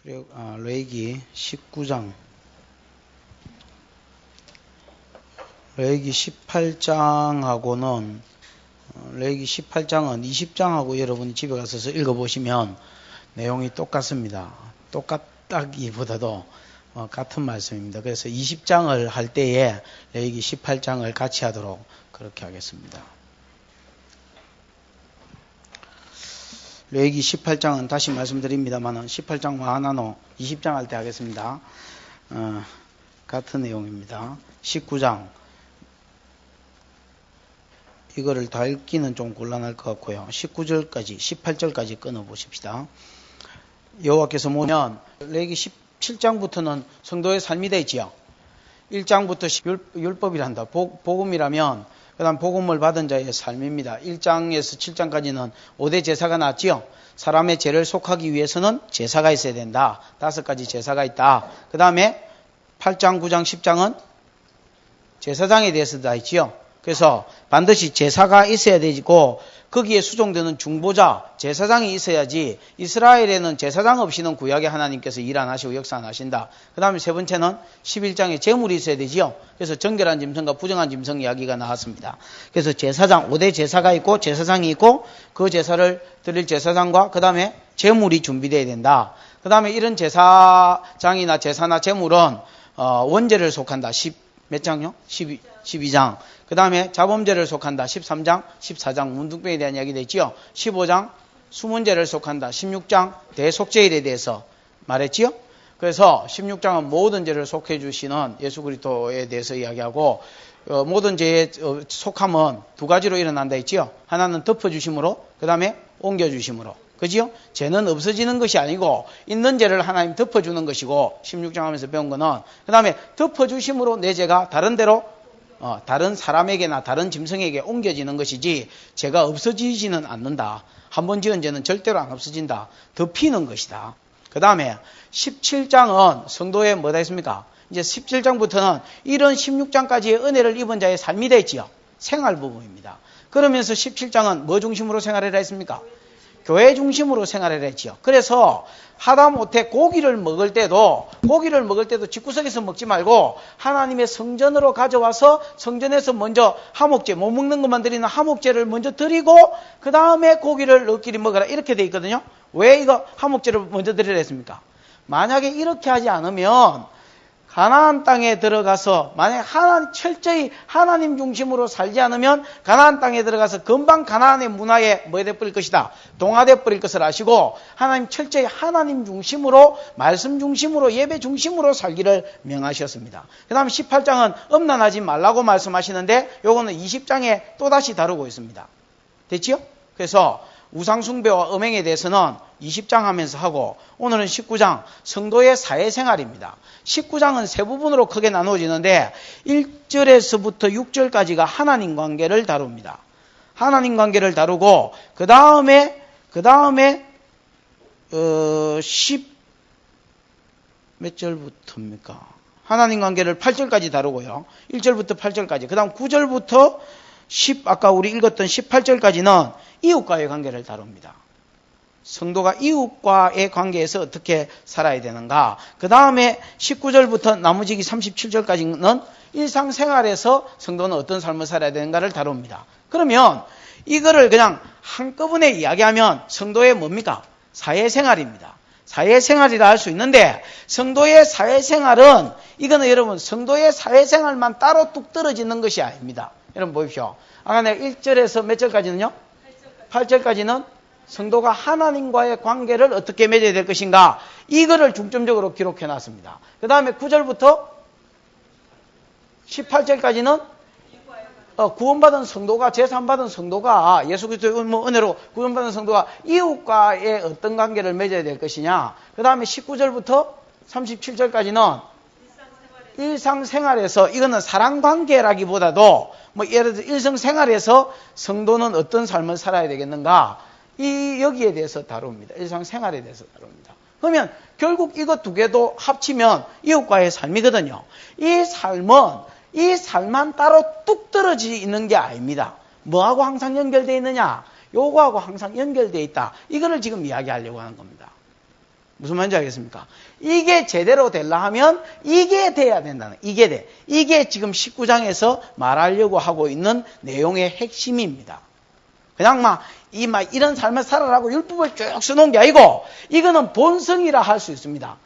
레위기 19장. 레위기 18장하고는 레위기 18장은 20장하고 여러분이 집에 가서 읽어보시면 내용이 똑같습니다. 똑같다기보다도 같은 말씀입니다. 그래서 20장을 할 때에 레위기 18장을 같이 하도록 그렇게 하겠습니다. 레위기 18장은 다시 말씀드립니다만 18장 하나노 20장 할 때 하겠습니다. 같은 내용입니다. 19장 이거를 다 읽기는 좀 곤란할 것 같고요. 19절까지 18절까지 끊어보십시다. 여호와께서 보면 레위기 17장부터는 성도의 삶이 되어 있지요. 1장부터 율법이란다. 복음이라면 그 다음 복음을 받은 자의 삶입니다. 1장에서 7장까지는 5대 제사가 나왔지요. 사람의 죄를 속하기 위해서는 제사가 있어야 된다. 5가지 제사가 있다. 그 다음에 8장, 9장, 10장은 제사장에 대해서 다 있지요. 그래서 반드시 제사가 있어야 되고 거기에 수종되는 중보자, 제사장이 있어야지 이스라엘에는 제사장 없이는 구약의 하나님께서 일 안 하시고 역사 안 하신다. 그 다음에 세 번째는 11장에 제물이 있어야 되지요. 그래서 정결한 짐승과 부정한 짐승 이야기가 나왔습니다. 그래서 제사장, 5대 제사가 있고 제사장이 있고 그 제사를 드릴 제사장과 그 다음에 제물이 준비되어야 된다. 그 다음에 이런 제사장이나 제사나 제물은 원죄를 속한다. 몇 장요? 12장. 그 다음에 자범죄를 속한다. 13장, 14장 문둥병에 대한 이야기 되지요. 15장 수문죄를 속한다. 16장 대속죄일에 대해서 말했지요. 그래서 16장은 모든 죄를 속해 주시는 예수 그리스도에 대해서 이야기하고 모든 죄의 속함은 두 가지로 일어난다 했지요. 하나는 덮어주심으로, 그 다음에 옮겨주심으로. 그지요? 죄는 없어지는 것이 아니고 있는 죄를 하나님 덮어주는 것이고 16장 하면서 배운 거는 그 다음에 덮어주심으로 내 죄가 다른 데로 다른 사람에게나 다른 짐승에게 옮겨지는 것이지 죄가 없어지지는 않는다. 한 번 지은 죄는 절대로 안 없어진다. 덮이는 것이다. 그 다음에 17장은 성도의 뭐다 했습니까? 이제 17장부터는 이런 16장까지의 은혜를 입은 자의 삶이 되지요. 생활 부분입니다. 그러면서 17장은 뭐 중심으로 생활해라 했습니까? 교회 중심으로 생활을 했지요. 그래서 하다못해 고기를 먹을 때도 집구석에서 먹지 말고 하나님의 성전으로 가져와서 성전에서 먼저 하목제, 못 먹는 것만 드리는 하목제를 먼저 드리고 그 다음에 고기를 너희끼리 먹어라 이렇게 돼 있거든요. 왜 이거 하목제를 먼저 드리라 했습니까? 만약에 이렇게 하지 않으면 가나안 땅에 들어가서 만약 철저히 하나님 중심으로 살지 않으면 가나안 땅에 들어가서 금방 가나안의 문화에 뭐 돼버릴 것이다. 동화돼 버릴 것을 아시고 하나님 철저히 하나님 중심으로 말씀 중심으로 예배 중심으로 살기를 명하셨습니다. 그 다음에 18장은 음란하지 말라고 말씀하시는데 요거는 20장에 또다시 다루고 있습니다. 됐지요? 그래서 우상숭배와 음행에 대해서는 20장 하면서 하고 오늘은 19장 성도의 사회생활입니다. 19장은 세 부분으로 크게 나누어지는데 1절에서부터 6절까지가 하나님 관계를 다룹니다. 하나님 관계를 다루고 그 다음에 10 몇 절부터입니까? 하나님 관계를 8절까지 다루고요. 1절부터 8절까지. 그 다음 9절부터 아까 우리 읽었던 18절까지는 이웃과의 관계를 다룹니다. 성도가 이웃과의 관계에서 어떻게 살아야 되는가. 그 다음에 19절부터 나머지기 37절까지는 일상생활에서 성도는 어떤 삶을 살아야 되는가를 다룹니다. 그러면 이거를 그냥 한꺼번에 이야기하면 성도의 뭡니까? 사회생활입니다. 사회생활이라 할 수 있는데 성도의 사회생활은 이거는 여러분 성도의 사회생활만 따로 뚝 떨어지는 것이 아닙니다. 여러분 보십시오. 아까 내가 1절에서 몇 절까지는요? 8절까지는 성도가 하나님과의 관계를 어떻게 맺어야 될 것인가 이거를 중점적으로 기록해 놨습니다. 그 다음에 9절부터 18절까지는 구원받은 성도가 제사받은 성도가 예수 그리스도의 은혜로 구원받은 성도가 이웃과의 어떤 관계를 맺어야 될 것이냐. 그 다음에 19절부터 37절까지는 일상생활에서 이거는 사랑관계라기보다도 예를 들어 일상생활에서 성도는 어떤 삶을 살아야 되겠는가 여기에 대해서 다룹니다. 일상생활에 대해서 다룹니다. 그러면 결국 이것 두 개도 합치면 이웃과의 삶이거든요. 이 삶만 따로 뚝 떨어져 있는 게 아닙니다. 뭐하고 항상 연결되어 있느냐? 요거하고 항상 연결되어 있다. 이거를 지금 이야기하려고 하는 겁니다. 무슨 말인지 알겠습니까? 이게 제대로 되려 하면 이게 돼야 된다는, 이게 돼. 이게 지금 19장에서 말하려고 하고 있는 내용의 핵심입니다. 그냥 이런 삶을 살아라고 율법을 쭉 써놓은 게 아니고, 이거는 본성이라 할 수 있습니다.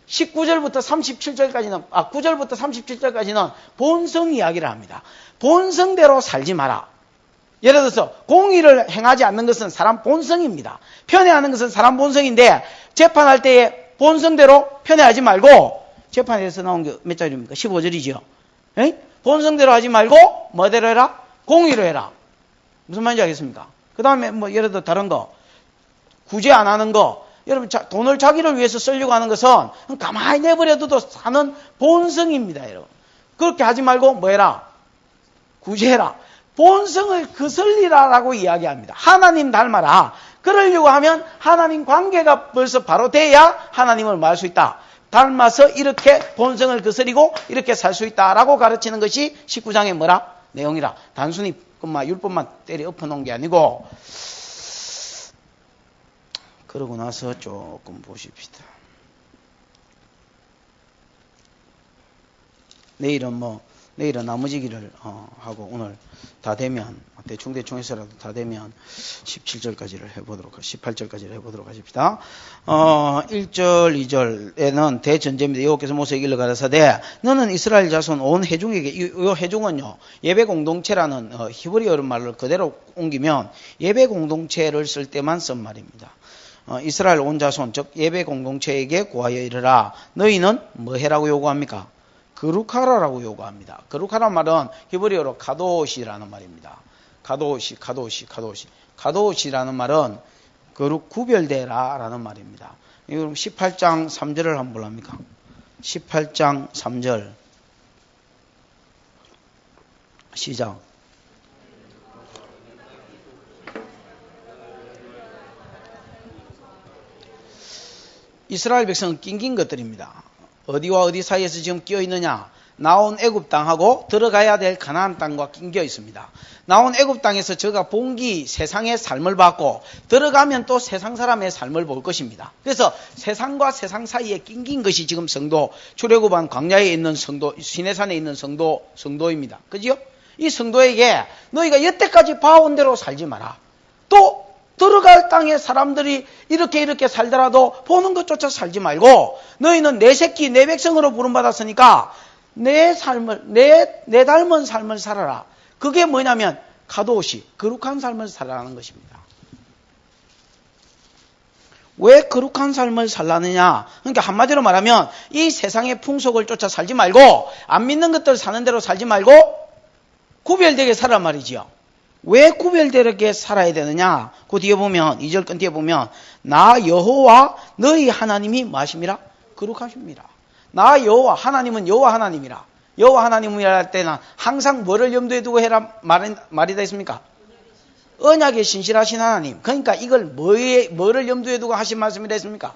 19절부터 37절까지는, 9절부터 37절까지는 본성 이야기를 합니다. 본성대로 살지 마라. 예를 들어서 공의를 행하지 않는 것은 사람 본성입니다. 편애하는 것은 사람 본성인데 재판할 때에 본성대로 편애하지 말고, 재판에서 나온 게 몇 절입니까? 15절이죠. 본성대로 하지 말고 뭐대로 해라? 공의로 해라. 무슨 말인지 알겠습니까? 그 다음에 예를 들어 다른 거, 구제 안 하는 거, 여러분 돈을 자기를 위해서 쓰려고 하는 것은 가만히 내버려둬도 사는 본성입니다. 여러분, 그렇게 하지 말고 뭐 해라? 구제해라. 본성을 거슬리라라고 이야기합니다. 하나님 닮아라. 그러려고 하면 하나님 관계가 벌써 바로 돼야 하나님을 말 수 있다. 닮아서 이렇게 본성을 거스리고 이렇게 살 수 있다라고 가르치는 것이 19장의 뭐라? 내용이라. 단순히 율법만 때려 엎어놓은 게 아니고. 그러고 나서 조금 보십시다. 내일은 나머지기를 하고 오늘 다 되면 대충 해서라도 다 되면 17절까지를 해보도록 18절까지를 해보도록 하십시다. 1절 2절에는 대전제입니다. 여호와께서 모세에게 일러 가라사대 너는 이스라엘 자손 온 회중에게, 이 회중은요 예배 공동체라는 히브리어 말을 그대로 옮기면 예배 공동체를 쓸 때만 쓴 말입니다. 이스라엘 온 자손 즉 예배 공동체에게 고하여 이르라. 너희는 뭐 해라고 요구합니까? 거룩하라라고 요구합니다. 거룩하라는 말은 히브리어로 가도시라는 말입니다. 가도시라는 말은 거룩 구별되라라는 말입니다. 그럼 18장 3절을 한번 볼랍니까? 18장 3절 시작. 이스라엘 백성은 낑긴 것들입니다. 어디와 어디 사이에서 지금 끼어 있느냐? 나온 애굽 땅하고 들어가야 될 가나안 땅과 낑겨 있습니다. 나온 애굽 땅에서 저가 본기 세상의 삶을 받고 들어가면 또 세상 사람의 삶을 볼 것입니다. 그래서 세상과 세상 사이에 낑긴 것이 지금 성도, 출애굽한 광야에 있는 성도, 시내산에 있는 성도입니다. 그죠? 이 성도에게 너희가 여태까지 봐온 대로 살지 마라. 또 들어갈 땅에 사람들이 이렇게 살더라도 보는 것조차 살지 말고 너희는 내 새끼 내 백성으로 부름받았으니까 내 삶을 내 닮은 삶을 살아라. 그게 뭐냐면 가도시 거룩한 삶을 살아라는 것입니다. 왜 거룩한 삶을 살라느냐? 그러니까 한마디로 말하면 이 세상의 풍속을 쫓아 살지 말고 안 믿는 것들 사는 대로 살지 말고 구별되게 살란 말이지요. 왜 구별되게 살아야 되느냐? 그 뒤에 보면 2절 끝 뒤에 보면 나 여호와 너희 하나님이 마심이라 거룩하십니다. 나 여호와 하나님은 여호와 하나님이라. 여호와 하나님이라 할 때는 항상 뭐를 염두에 두고 해라 말이 다 있습니까? 언약에 신실하신 하나님. 그러니까 이걸 뭐를 염두에 두고 하신 말씀이라 했습니까?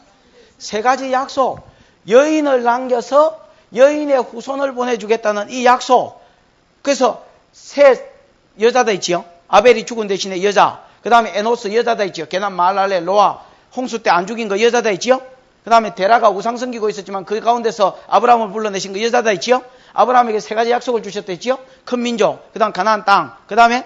세 가지 약속. 여인을 남겨서 여인의 후손을 보내주겠다는 이 약속. 그래서 세 여자다 있지요. 아벨이 죽은 대신에 여자. 그 다음에 에노스 여자다 있지요. 게난 마할랄레 노아 홍수 때 안 죽인 거 여자다 있지요. 그 다음에 데라가 우상 섬기고 있었지만 그 가운데서 아브라함을 불러내신 거 여자다 있지요. 아브라함에게 세 가지 약속을 주셨다 했지요. 큰 민족, 그 다음 가나안 땅, 그 다음에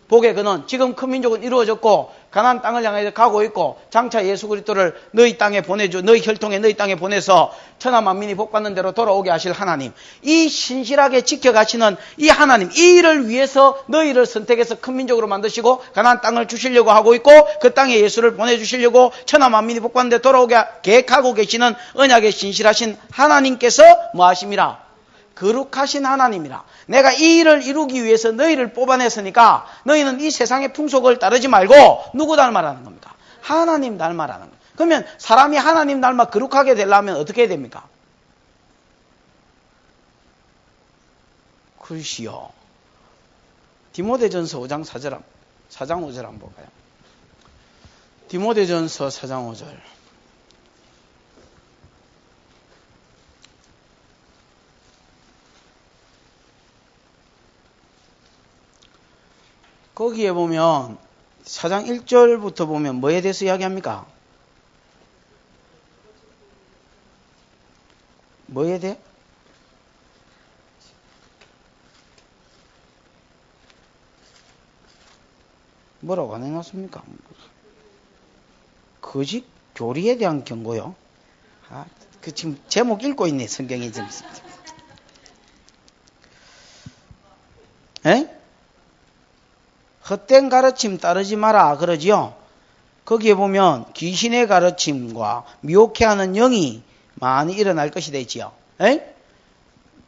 복의 근원. 지금 큰 민족은 이루어졌고 가나안 땅을 향해 가고 있고 장차 예수 그리스도를 너희 땅에 보내줘, 너희 혈통에 너희 땅에 보내서 천하 만민이 복받는 대로 돌아오게 하실 하나님. 이 신실하게 지켜가시는 이 하나님, 이 일을 위해서 너희를 선택해서 큰 민족으로 만드시고 가나안 땅을 주시려고 하고 있고 그 땅에 예수를 보내주시려고 천하 만민이 복받는 데 돌아오게 계획하고 계시는 언약에 신실하신 하나님께서 뭐 하심이라? 거룩하신 하나님이라. 내가 이 일을 이루기 위해서 너희를 뽑아냈으니까 너희는 이 세상의 풍속을 따르지 말고 누구 닮아라는 겁니까? 하나님 닮아라는 거예요. 그러면 사람이 하나님 닮아 거룩하게 되려면 어떻게 해야 됩니까? 글쎄요. 디모데전서 5장 4장 5절 한번 볼까요? 디모데전서 4장 5절. 거기에 보면 4장 1절부터 보면 뭐에 대해서 이야기합니까? 뭐에 대해? 뭐라고 안 해놨습니까? 거짓 교리에 대한 경고요. 그 지금 제목 읽고 있네, 성경에 지금. 에? 헛된 가르침 따르지 마라 그러지요. 거기에 보면 귀신의 가르침과 미혹해 하는 영이 많이 일어날 것이 되지요. 에?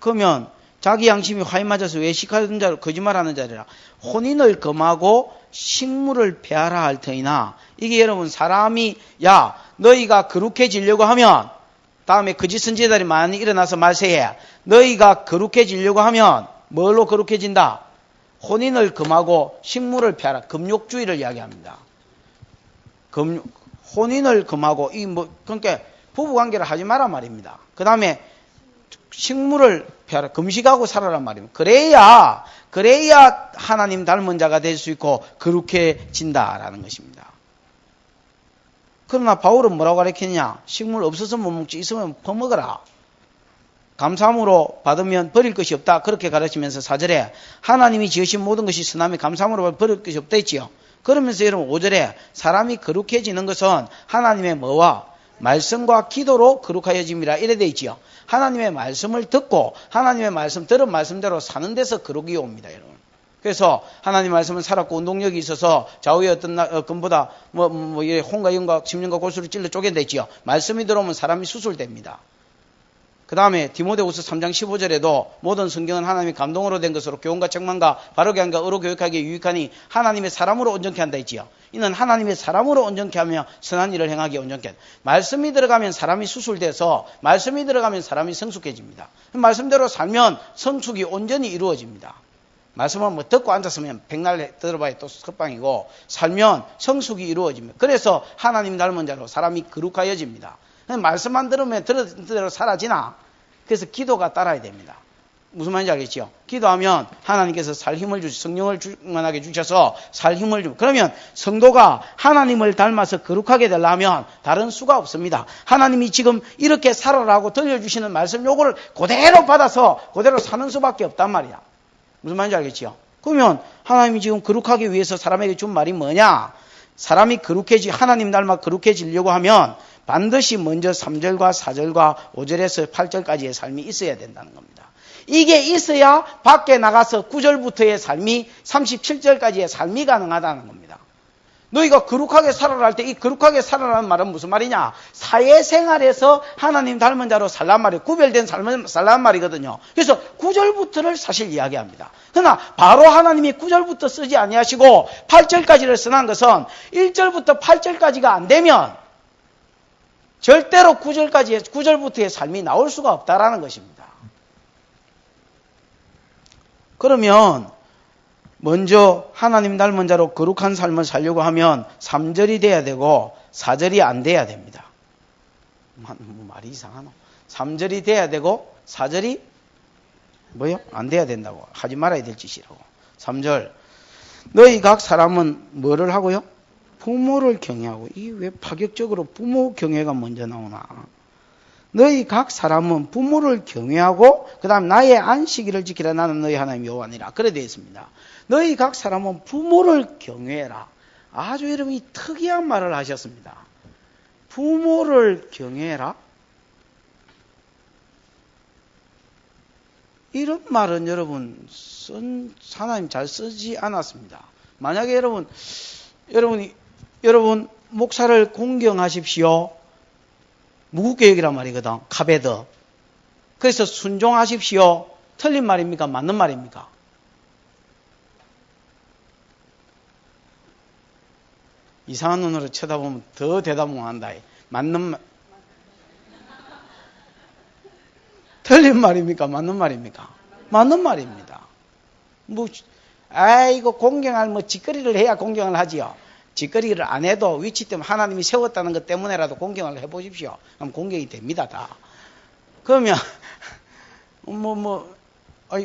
그러면 자기 양심이 화에 맞아서 외식하는 자로 거짓말하는 자리라 혼인을 금하고 식물을 폐하라 할 터이나, 이게 여러분 사람이 야 너희가 거룩해지려고 하면, 다음에 거짓 선지자들이 많이 일어나서 말세해 너희가 거룩해지려고 하면 뭘로 거룩해진다? 혼인을 금하고 식물을 폐하라. 금욕주의를 이야기합니다. 혼인을 금하고 그러니까 부부관계를 하지 마라 말입니다. 그 다음에 식물을 폐하라. 금식하고 살아란 말입니다. 그래야 하나님 닮은 자가 될 수 있고 거룩해진다라는 것입니다. 그러나 바울은 뭐라고 가르치느냐? 식물 없어서 못 먹지, 있으면 퍼먹어라. 감사함으로 받으면 버릴 것이 없다. 그렇게 가르치면서 4절에 하나님이 지으신 모든 것이 선함에 감사함으로 버릴 것이 없다 했지요. 그러면서 여러분 5절에 사람이 거룩해지는 것은 하나님의 뭐와 말씀과 기도로 거룩하여짐이라 이래 돼 있지요. 하나님의 말씀을 듣고 하나님의 말씀 들은 말씀대로 사는 데서 거룩이 옵니다, 여러분. 그래서 하나님 말씀은 살았고 운동력이 있어서 좌우의 어떤 금보다 홍과 영과 심령과 골수를 찔러 쪼개냈지요. 말씀이 들어오면 사람이 수술됩니다. 그 다음에 디모데후서 3장 15절에도 모든 성경은 하나님의 감동으로 된 것으로 교훈과 책망과 바르게 함과 의로 교육하기에 유익하니 하나님의 사람으로 온전케 한다 했지요. 이는 하나님의 사람으로 온전케 하며 선한 일을 행하기에 온전케 한다. 말씀이 들어가면 사람이 수술돼서 말씀이 들어가면 사람이 성숙해집니다. 말씀대로 살면 성숙이 온전히 이루어집니다. 말씀은 듣고 앉았으면 백날 들어봐야 또 석방이고, 살면 성숙이 이루어집니다. 그래서 하나님 닮은 자로 사람이 거룩하여집니다. 말씀만 들으면 들은 대로 사라지나? 그래서 기도가 따라야 됩니다. 무슨 말인지 알겠죠? 기도하면 하나님께서 살 힘을 성령을 충만하게 주셔서 살 힘을 주고, 그러면 성도가 하나님을 닮아서 거룩하게 되려면 다른 수가 없습니다. 하나님이 지금 이렇게 살아라고 들려주시는 말씀 요거를 그대로 받아서 그대로 사는 수밖에 없단 말이야. 무슨 말인지 알겠죠? 그러면 하나님이 지금 거룩하기 위해서 사람에게 준 말이 뭐냐? 사람이 하나님 닮아 거룩해지려고 하면 반드시 먼저 3절과 4절과 5절에서 8절까지의 삶이 있어야 된다는 겁니다. 이게 있어야 밖에 나가서 9절부터의 삶이 37절까지의 삶이 가능하다는 겁니다. 너희가 거룩하게 살아라 할 때 이 거룩하게 살아라는 말은 무슨 말이냐? 사회생활에서 하나님 닮은 자로 살란 말이에요. 구별된 삶을 살란 말이거든요. 그래서 9절부터를 사실 이야기합니다. 그러나 바로 하나님이 9절부터 쓰지 아니하시고 8절까지를 쓰는 것은 1절부터 8절까지가 안 되면 절대로 9절부터의 삶이 나올 수가 없다라는 것입니다. 그러면 먼저 하나님 닮은 자로 거룩한 삶을 살려고 하면 3절이 돼야 되고 4절이 안 돼야 됩니다. 말이 이상하노? 3절이 돼야 되고 4절이 뭐요? 안 돼야 된다고. 하지 말아야 될 짓이라고. 3절. 너희 각 사람은 뭐를 하고요? 부모를 경외하고. 이게 왜 파격적으로 부모 경외가 먼저 나오나? 너희 각 사람은 부모를 경외하고 그 다음 나의 안식일을 지키라. 나는 너희 하나님 여호와니라. 그래 되어 있습니다. 너희 각 사람은 부모를 경외해라. 아주 여러분이 특이한 말을 하셨습니다. 부모를 경외해라? 이런 말은 여러분 하나님 잘 쓰지 않았습니다. 만약에 여러분 목사를 공경하십시오. 무국교육이란 말이거든. 카베드. 그래서 순종하십시오. 틀린 말입니까? 맞는 말입니까? 이상한 눈으로 쳐다보면 더 대답 못한다. 맞는 말. 틀린 말입니까? 맞는 말입니까? 맞는 말입니다. 이거 공경할 짓거리를 해야 공경을 하지요. 짓거리를 안 해도 위치 때문에 하나님이 세웠다는 것 때문에라도 공경을 해보십시오. 그럼 공경이 됩니다, 다. 그러면,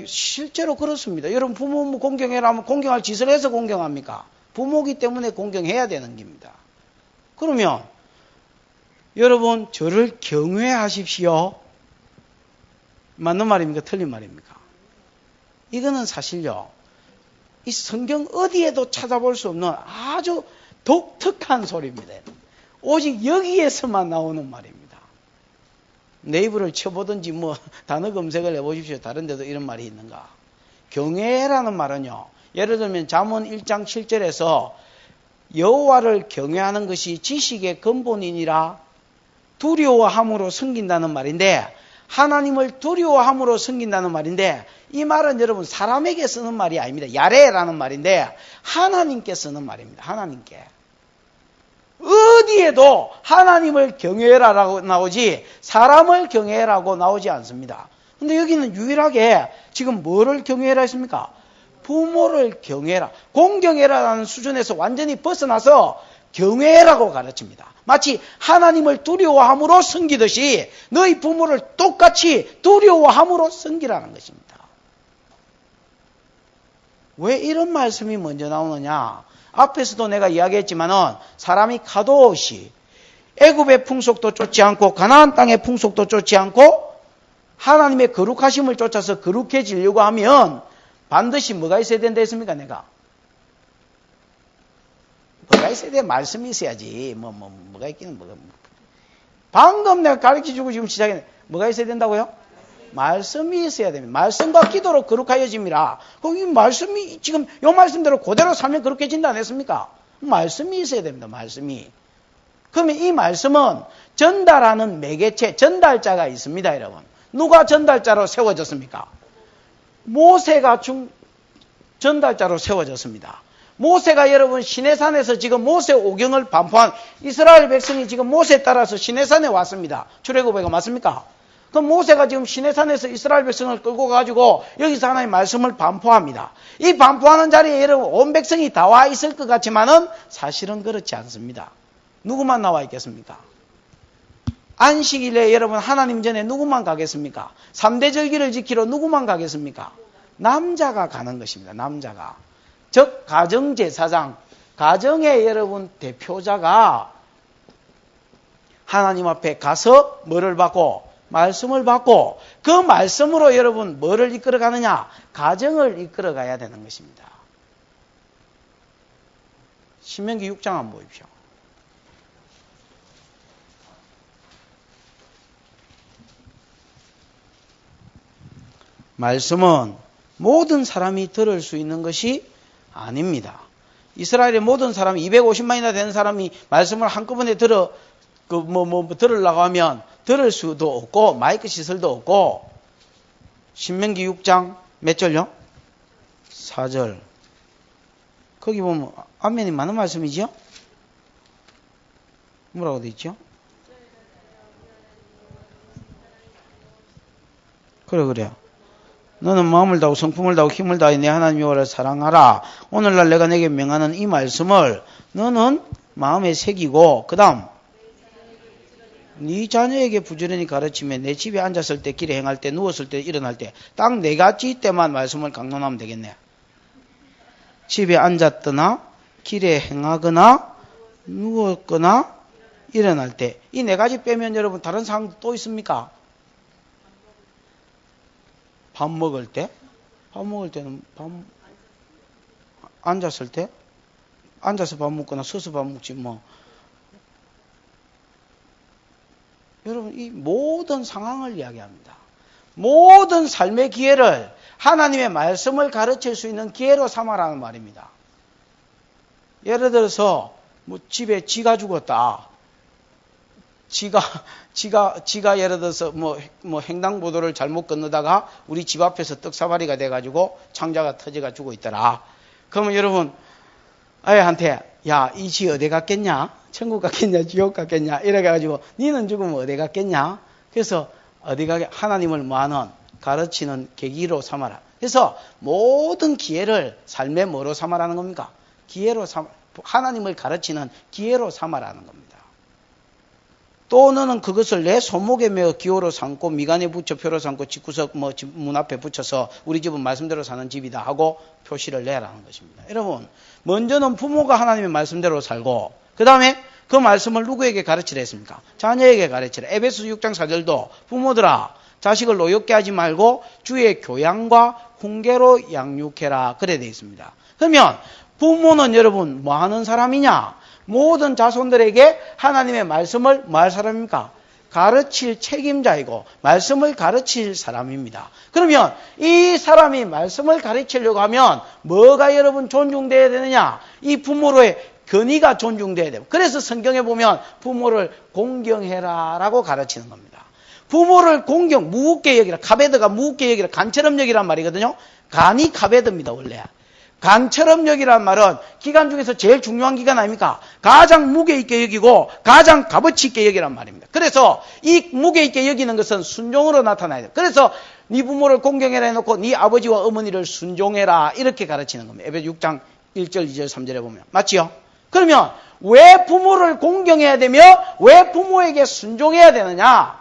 실제로 그렇습니다. 여러분 부모 공경해라 하면 공경할 짓을 해서 공경합니까? 부모기 때문에 공경해야 되는 겁니다. 그러면, 여러분, 저를 경외하십시오. 맞는 말입니까? 틀린 말입니까? 이거는 사실요, 이 성경 어디에도 찾아볼 수 없는 아주 독특한 소리입니다. 오직 여기에서만 나오는 말입니다. 네이버를 쳐보든지 뭐 단어 검색을 해보십시오. 다른 데도 이런 말이 있는가. 경외라는 말은요, 예를 들면 잠언 1장 7절에서 여호와를 경외하는 것이 지식의 근본이니라 두려워함으로 섬긴다는 말인데, 하나님을 두려워함으로 섬긴다는 말인데, 이 말은 여러분 사람에게 쓰는 말이 아닙니다. 야레라는 말인데 하나님께 쓰는 말입니다. 하나님께. 어디에도 하나님을 경외해라라고 나오지 사람을 경외해라고 나오지 않습니다. 근데 여기는 유일하게 지금 뭐를 경외해라 했습니까? 부모를 경외해라. 공경해라라는 수준에서 완전히 벗어나서 경외라고 가르칩니다. 마치 하나님을 두려워함으로 섬기듯이 너희 부모를 똑같이 두려워함으로 섬기라는 것입니다. 왜 이런 말씀이 먼저 나오느냐? 앞에서도 내가 이야기했지만은 사람이 가도없이 애굽의 풍속도 쫓지 않고 가나안 땅의 풍속도 쫓지 않고 하나님의 거룩하심을 쫓아서 거룩해지려고 하면 반드시 뭐가 있어야 된다 했습니까? 내가 뭐가 있어야 돼? 말씀이 있어야지. 뭐가 있기는 뭐가. 방금 내가 가르쳐주고 지금 시작했는데 뭐가 있어야 된다고요? 말씀이 있어야 됩니다. 말씀과 기도로 거룩하여집니다. 그럼 이 말씀이 지금 이 말씀대로 그대로 살면 거룩해진다 안 했습니까? 말씀이 있어야 됩니다. 말씀이. 그러면 이 말씀은 전달하는 매개체, 전달자가 있습니다, 여러분. 누가 전달자로 세워졌습니까? 모세가 전달자로 세워졌습니다. 모세가 여러분 시내산에서 지금 모세 오경을 반포한 이스라엘 백성이 지금 모세에 따라서 시내산에 왔습니다. 출애굽해가 맞습니까? 그럼 모세가 지금 시내산에서 이스라엘 백성을 끌고 가지고 여기서 하나님의 말씀을 반포합니다. 이 반포하는 자리에 여러분 온 백성이 다 와 있을 것 같지만은 사실은 그렇지 않습니다. 누구만 나와 있겠습니까? 안식일에 여러분 하나님 전에 누구만 가겠습니까? 3대 절기를 지키러 누구만 가겠습니까? 남자가 가는 것입니다. 남자가. 즉 가정제사장, 가정의 여러분 대표자가 하나님 앞에 가서 뭐를 받고? 말씀을 받고 그 말씀으로 여러분 뭐를 이끌어 가느냐? 가정을 이끌어 가야 되는 것입니다. 신명기 6장 한번 보십시오. 말씀은 모든 사람이 들을 수 있는 것이 아닙니다. 이스라엘의 모든 사람이 250만이나 되는 사람이 말씀을 한꺼번에 들으려고 하면 들을 수도 없고 마이크 시설도 없고. 신명기 6장 몇 절요? 4절. 거기 보면 앞면이 많은 말씀이죠? 뭐라고 되어 있죠? 그래요. 너는 마음을 다하고 성품을 다하고 힘을 다해 내 하나님 여호와를 사랑하라. 오늘날 내가 내게 명하는 이 말씀을 너는 마음에 새기고 그 다음 네 자녀에게 부지런히 가르치며 내 집에 앉았을 때 길에 행할 때 누웠을 때 일어날 때 딱 네 가지 때만 말씀을 강론하면 되겠네. 집에 앉았거나 길에 행하거나 누웠거나 일어날 때 이 네 가지 빼면 여러분 다른 상황도 또 있습니까? 밥 먹을 때? 밥 먹을 때는 앉았을 때? 앉아서 밥 먹거나 서서 밥 먹지 뭐. 여러분 이 모든 상황을 이야기합니다. 모든 삶의 기회를 하나님의 말씀을 가르칠 수 있는 기회로 삼아라는 말입니다. 예를 들어서 뭐 집에 쥐가 죽었다. 지가 예를 들어서 뭐 횡단보도를 잘못 건너다가 우리 집 앞에서 떡사발이가 돼가지고 창자가 터져가지고 있더라. 그러면 여러분 아이한테 야, 이 쥐 어디 갔겠냐? 천국 갔겠냐? 지옥 갔겠냐? 이래가지고 니는 죽으면 어디 갔겠냐? 그래서 어디 가게 하나님을 뭐하는 가르치는 계기로 삼아라. 그래서 모든 기회를 삶의 뭐로 삼아라는 겁니까? 기회로 하나님을 가르치는 기회로 삼아라는 겁니다. 또 너는 그것을 내 손목에 메어 기호로 삼고 미간에 붙여 표로 삼고 집구석 문 앞에 붙여서 우리 집은 말씀대로 사는 집이다 하고 표시를 내라는 것입니다. 여러분 먼저는 부모가 하나님의 말씀대로 살고 그 다음에 그 말씀을 누구에게 가르치라 했습니까? 자녀에게 가르치라. 에베소 6장 4절도 부모들아 자식을 노엽게 하지 말고 주의 교양과 훈계로 양육해라. 그래 되어 있습니다. 그러면 부모는 여러분 뭐 하는 사람이냐? 모든 자손들에게 하나님의 말씀을 뭐 할 사람입니까? 가르칠 책임자이고 말씀을 가르칠 사람입니다. 그러면 이 사람이 말씀을 가르치려고 하면 뭐가 여러분 존중돼야 되느냐? 이 부모로의 권위가 존중돼야 돼요. 그래서 성경에 보면 부모를 공경해라 라고 가르치는 겁니다. 부모를 무겁게 여기라. 카베드가 무겁게 여기라. 간처럼 여기란 말이거든요. 간이 카베드입니다 원래. 간처럼 여기란 말은 기간 중에서 제일 중요한 기간 아닙니까? 가장 무게 있게 여기고 가장 값어치 있게 여기란 말입니다. 그래서 이 무게 있게 여기는 것은 순종으로 나타나야 돼요. 그래서 네 부모를 공경해라 해놓고 네 아버지와 어머니를 순종해라 이렇게 가르치는 겁니다. 에베소 6장 1절 2절 3절에 보면 맞지요? 그러면 왜 부모를 공경해야 되며 왜 부모에게 순종해야 되느냐?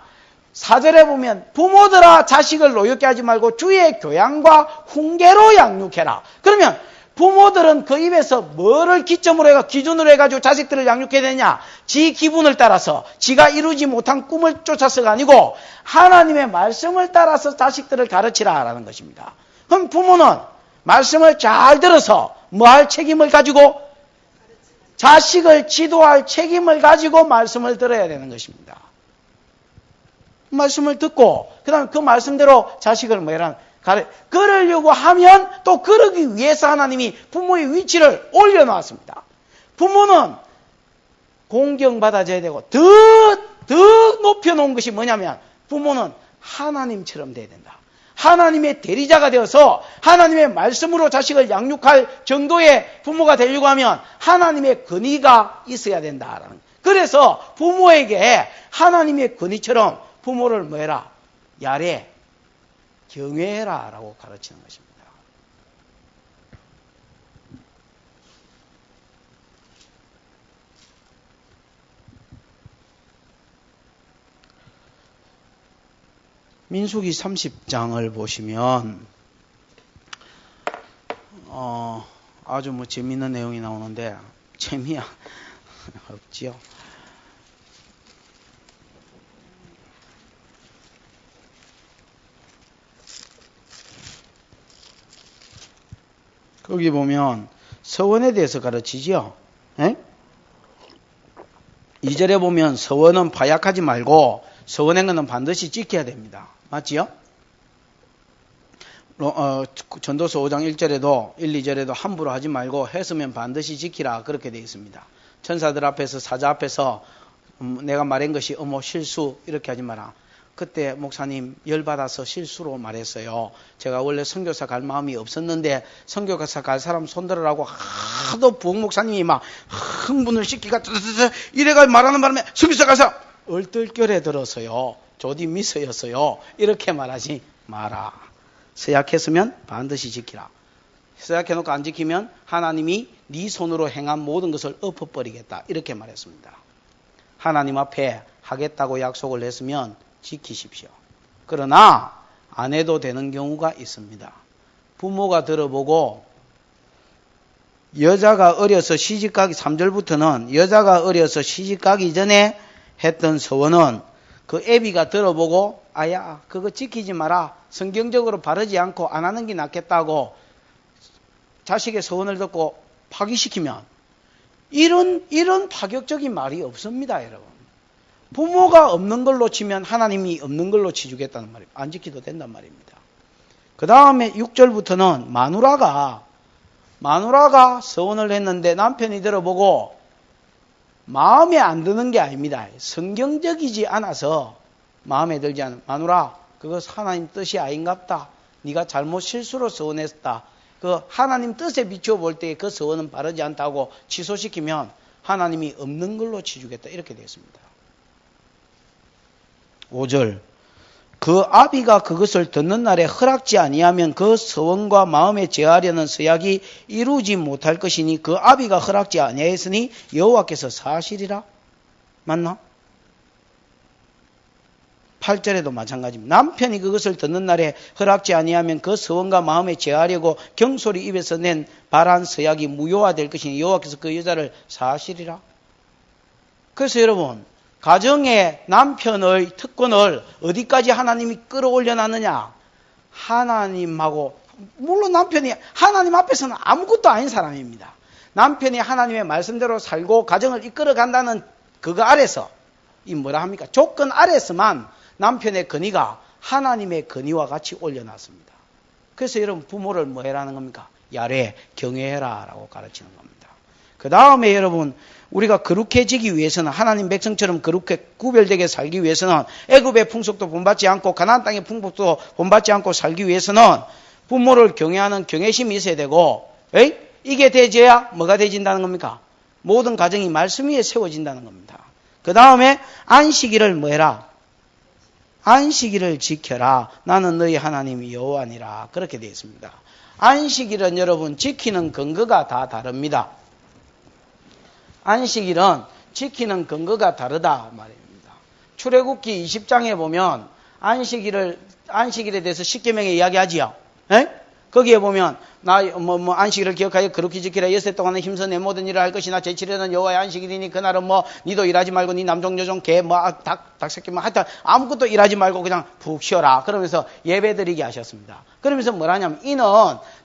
4절에 보면 부모들아 자식을 노엽게 하지 말고 주의 교양과 훈계로 양육해라. 그러면 부모들은 그 입에서 뭐를 기준으로 해가지고 자식들을 양육해야 되냐? 지 기분을 따라서 지가 이루지 못한 꿈을 쫓아서가 아니고 하나님의 말씀을 따라서 자식들을 가르치라라는 것입니다. 그럼 부모는 말씀을 잘 들어서 뭐 할 책임을 가지고 자식을 지도할 책임을 가지고 말씀을 들어야 되는 것입니다. 말씀을 듣고 그 다음에 그 말씀대로 자식을 그러려고 하면 또 그러기 위해서 하나님이 부모의 위치를 올려놓았습니다. 부모는 공경받아져야 되고 더 높여놓은 것이 뭐냐면 부모는 하나님처럼 돼야 된다. 하나님의 대리자가 되어서 하나님의 말씀으로 자식을 양육할 정도의 부모가 되려고 하면 하나님의 권위가 있어야 된다라는. 그래서 부모에게 하나님의 권위처럼 부모를 뭐해라? 야래, 경외해라 라고 가르치는 것입니다. 민수기 30장을 보시면 아주 재미있는 내용이 나오는데 재미야 없지요. 거기 보면 서원에 대해서 가르치지요. 2절에 보면 서원은 파약하지 말고 서원한 것은 반드시 지켜야 됩니다. 맞지요? 전도서 5장 1절에도 1, 2절에도 함부로 하지 말고 했으면 반드시 지키라 그렇게 되어 있습니다. 천사들 앞에서 사자 앞에서 내가 말한 것이 실수 이렇게 하지 마라. 그때 목사님 열받아서 실수로 말했어요. 제가 원래 선교사 갈 마음이 없었는데 선교사 갈 사람 손들으라고 하도 부흥 목사님이 막 흥분을 시키가 이래가 말하는 바람에 선교사 갈 사람 얼떨결에 들어서요. 조디 미서였어요. 이렇게 말하지 마라. 서약했으면 반드시 지키라. 서약해놓고 안 지키면 하나님이 네 손으로 행한 모든 것을 엎어버리겠다. 이렇게 말했습니다. 하나님 앞에 하겠다고 약속을 했으면 지키십시오. 그러나 안 해도 되는 경우가 있습니다. 부모가 들어보고 여자가 어려서 시집가기 3절부터는 여자가 어려서 시집가기 전에 했던 서원은 그 애비가 들어보고 아야 그거 지키지 마라. 성경적으로 바르지 않고 안 하는 게 낫겠다고 자식의 서원을 듣고 파기시키면 이런 파격적인 말이 없습니다. 여러분. 부모가 없는 걸로 치면 하나님이 없는 걸로 치주겠다는 말입니다. 안 지켜도 된단 말입니다. 그 다음에 6절부터는 마누라가 서원을 했는데 남편이 들어보고 마음에 안 드는 게 아닙니다. 성경적이지 않아서 마음에 들지 않은 마누라 그거 하나님 뜻이 아닌갑다. 네가 잘못 실수로 서원했다. 그 하나님 뜻에 비추어 볼 때 그 서원은 바르지 않다고 취소시키면 하나님이 없는 걸로 치주겠다. 이렇게 되었습니다. 5절 그 아비가 그것을 듣는 날에 허락지 아니하면 그 서원과 마음에 제하려는 서약이 이루지 못할 것이니 그 아비가 허락지 아니하였으니 여호와께서 사실이라. 맞나? 8절에도 마찬가지입니다. 남편이 그것을 듣는 날에 허락지 아니하면 그 서원과 마음에 제하려고 경솔이 입에서 낸 바란 서약이 무효화될 것이니 여호와께서 그 여자를 사실이라. 그래서 여러분 가정의 남편의 특권을 어디까지 하나님이 끌어올려 놨느냐? 하나님하고, 물론 남편이 하나님 앞에서는 아무것도 아닌 사람입니다. 남편이 하나님의 말씀대로 살고 가정을 이끌어 간다는 그거 아래서, 이 뭐라 합니까? 조건 아래서만 남편의 건의가 하나님의 건의와 같이 올려놨습니다. 그래서 여러분, 부모를 뭐 해라는 겁니까? 야래, 경외해라 라고 가르치는 겁니다. 그 다음에 여러분, 우리가 거룩해지기 위해서는, 하나님 백성처럼 거룩해 구별되게 살기 위해서는, 애굽의 풍속도 본받지 않고 가나안 땅의 풍속도 본받지 않고 살기 위해서는 부모를 경외하는 경외심이 있어야 되고, 이게 되져야 뭐가 되진다는 겁니까? 모든 가정이 말씀 위에 세워진다는 겁니다. 그 다음에 안식일을 뭐 해라? 안식일을 지켜라. 나는 너희 하나님 여호와니라. 그렇게 되어 있습니다. 안식일은 여러분 지키는 근거가 다 다릅니다. 안식일은 지키는 근거가 다르다 말입니다. 출애굽기 20장에 보면 안식일에 대해서 십계명에 이야기하지요. 거기에 보면 안식일을 기억하여 거룩히 지키라. 엿새 동안은 힘써 내 모든 일을 할 것이나 제7일은 여호와의 안식일이니 그날은 니도 일하지 말고 니 남종 여종 개 닭 새끼 하여튼 아무것도 일하지 말고 그냥 푹 쉬어라. 그러면서 예배드리게 하셨습니다. 그러면서 뭐라냐면 이는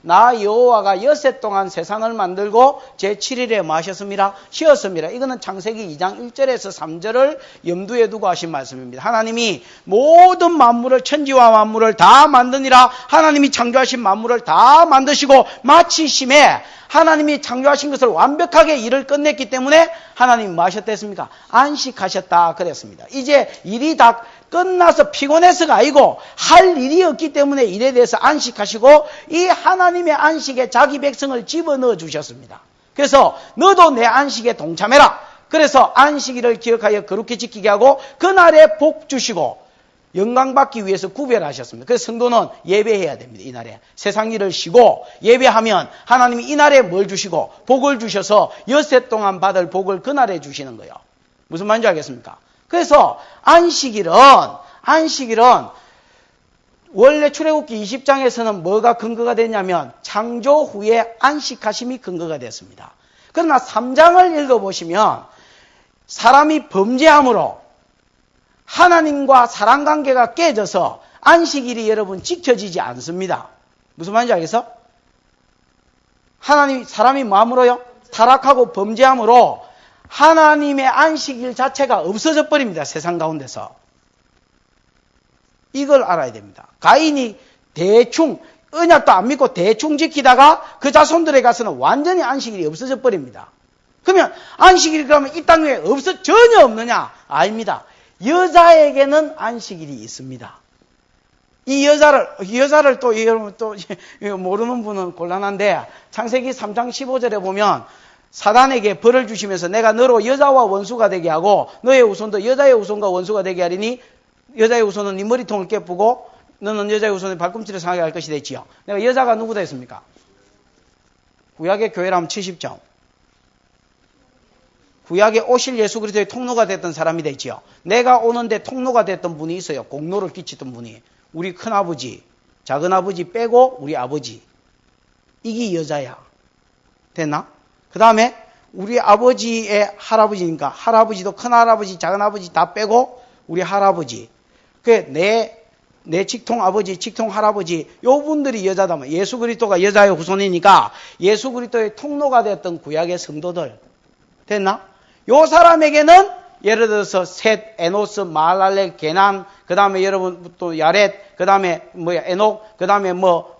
나 여호와가 엿새 동안 세상을 만들고 제7일에 뭐 하셨습니다? 쉬었습니다. 이거는 창세기 2장 1절에서 3절을 염두에 두고 하신 말씀입니다. 하나님이 모든 만물을, 천지와 만물을 다 만드니라. 하나님이 창조하신 만물을 다 만드시고 마치심에 하나님이 창조하신 것을 완벽하게 일을 끝냈기 때문에 하나님이 뭐 하셨댔습니까? 안식하셨다 그랬습니다. 이제 일이 다 끝나서 피곤해서가 아니고 할 일이 없기 때문에 일에 대해서 안식하시고 이 하나님의 안식에 자기 백성을 집어넣어 주셨습니다. 그래서 너도 내 안식에 동참해라. 그래서 안식일을 기억하여 거룩히 지키게 하고 그날에 복 주시고 영광받기 위해서 구별하셨습니다. 그래서 성도는 예배해야 됩니다. 이날에 세상 일을 쉬고 예배하면 하나님이 이날에 뭘 주시고 복을 주셔서 엿새 동안 받을 복을 그날에 주시는 거예요. 무슨 말인지 알겠습니까? 그래서 안식일은 원래 출애굽기 20장에서는 뭐가 근거가 됐냐면 창조 후에 안식하심이 근거가 됐습니다. 그러나 3장을 읽어보시면 사람이 범죄함으로 하나님과 사랑관계가 깨져서 안식일이 여러분 지켜지지 않습니다. 무슨 말인지 알겠어? 사람이 마음으로요? 타락하고 범죄함으로 하나님의 안식일 자체가 없어져 버립니다. 세상 가운데서. 이걸 알아야 됩니다. 가인이 대충 언약도 안 믿고 대충 지키다가 그 자손들에 가서는 완전히 안식일이 없어져 버립니다. 그러면 안식일이 그러면 이 땅 위에 전혀 없느냐? 아닙니다. 여자에게는 안식일이 있습니다. 이 여자를 또 여러분 또 모르는 분은 곤란한데 창세기 3장 15절에 보면 사단에게 벌을 주시면서 내가 너로 여자와 원수가 되게 하고 너의 후손도 여자의 후손과 원수가 되게 하리니 여자의 후손은 네 머리통을 깨쁘고 너는 여자의 후손의 발꿈치를 상하게 할 것이 됐지요. 내가 여자가 누구다 했습니까? 구약의 교회라면 70점. 구약에 오실 예수 그리스도의 통로가 됐던 사람이 됐지요. 내가 오는데 통로가 됐던 분이 있어요. 공로를 끼치던 분이. 우리 큰아버지, 작은아버지 빼고 우리 아버지. 이게 여자야. 됐나? 그 다음에 우리 아버지의 할아버지니까 할아버지도 큰할아버지, 작은아버지 다 빼고 우리 할아버지. 내 직통 아버지, 직통 할아버지 요 분들이 여자다면 예수 그리스도가 여자의 후손이니까 예수 그리스도의 통로가 됐던 구약의 성도들. 됐나? 요 사람에게는 예를 들어서 셋, 에노스, 마할랄렐, 게남, 그 다음에 여러분 또 야렛, 그 다음에 에녹, 그 다음에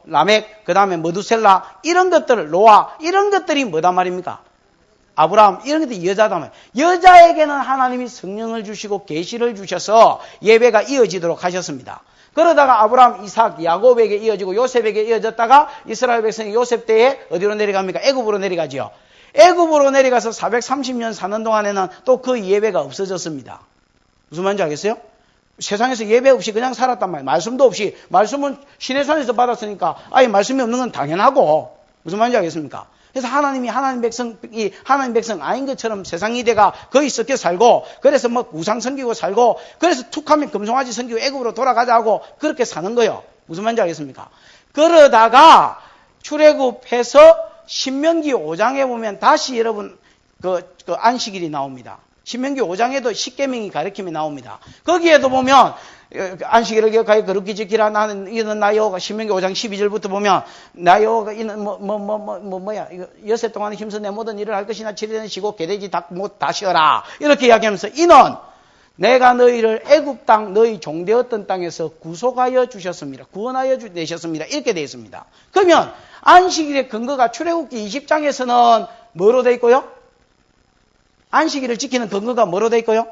라멕, 그 다음에 머두셀라 이런 것들, 노아 이런 것들이 뭐단 말입니까? 아브라함 이런 것들이 여자단 말이에요. 여자에게는 하나님이 성령을 주시고 계시를 주셔서 예배가 이어지도록 하셨습니다. 그러다가 아브라함, 이삭, 야곱에게 이어지고 요셉에게 이어졌다가 이스라엘 백성이 요셉 때에 어디로 내려갑니까? 애굽으로 내려가지요. 애굽으로 내려가서 430년 사는 동안에는 또 그 예배가 없어졌습니다. 무슨 말인지 알겠어요? 세상에서 예배 없이 그냥 살았단 말이에요. 말씀도 없이. 말씀은 시내산에서 받았으니까 아예 말씀이 없는 건 당연하고. 무슨 말인지 알겠습니까? 그래서 하나님 백성 아닌 것처럼 세상 이대가 거의 섞여 살고, 그래서 우상 섬기고 살고, 그래서 툭하면 금송아지 섬기고 애굽으로 돌아가자 하고 그렇게 사는 거예요. 무슨 말인지 알겠습니까? 그러다가 출애굽해서 신명기 5장에 보면 다시 여러분 그 안식일이 나옵니다. 신명기 5장에도 10계명이 가르침이 나옵니다. 거기에도 보면 안식일을 기억하여 거룩히 지키라. 이는 나 여호와가 신명기 5장 12절부터 보면 나 여호와가 이는 뭐야 이거 여세 동안 힘써 내 모든 일을 할 것이나 7일은 쉬고 개돼지 닭 못 다 쉬어라. 이렇게 이야기하면서 이는 내가 너희를 애굽 땅 너희 종되었던 땅에서 구속하여 주셨습니다. 구원하여 내셨습니다. 이렇게 되어 있습니다. 그러면 안식일의 근거가 출애굽기 20장에서는 뭐로 되어 있고요? 안식일을 지키는 근거가 뭐로 되어 있고요?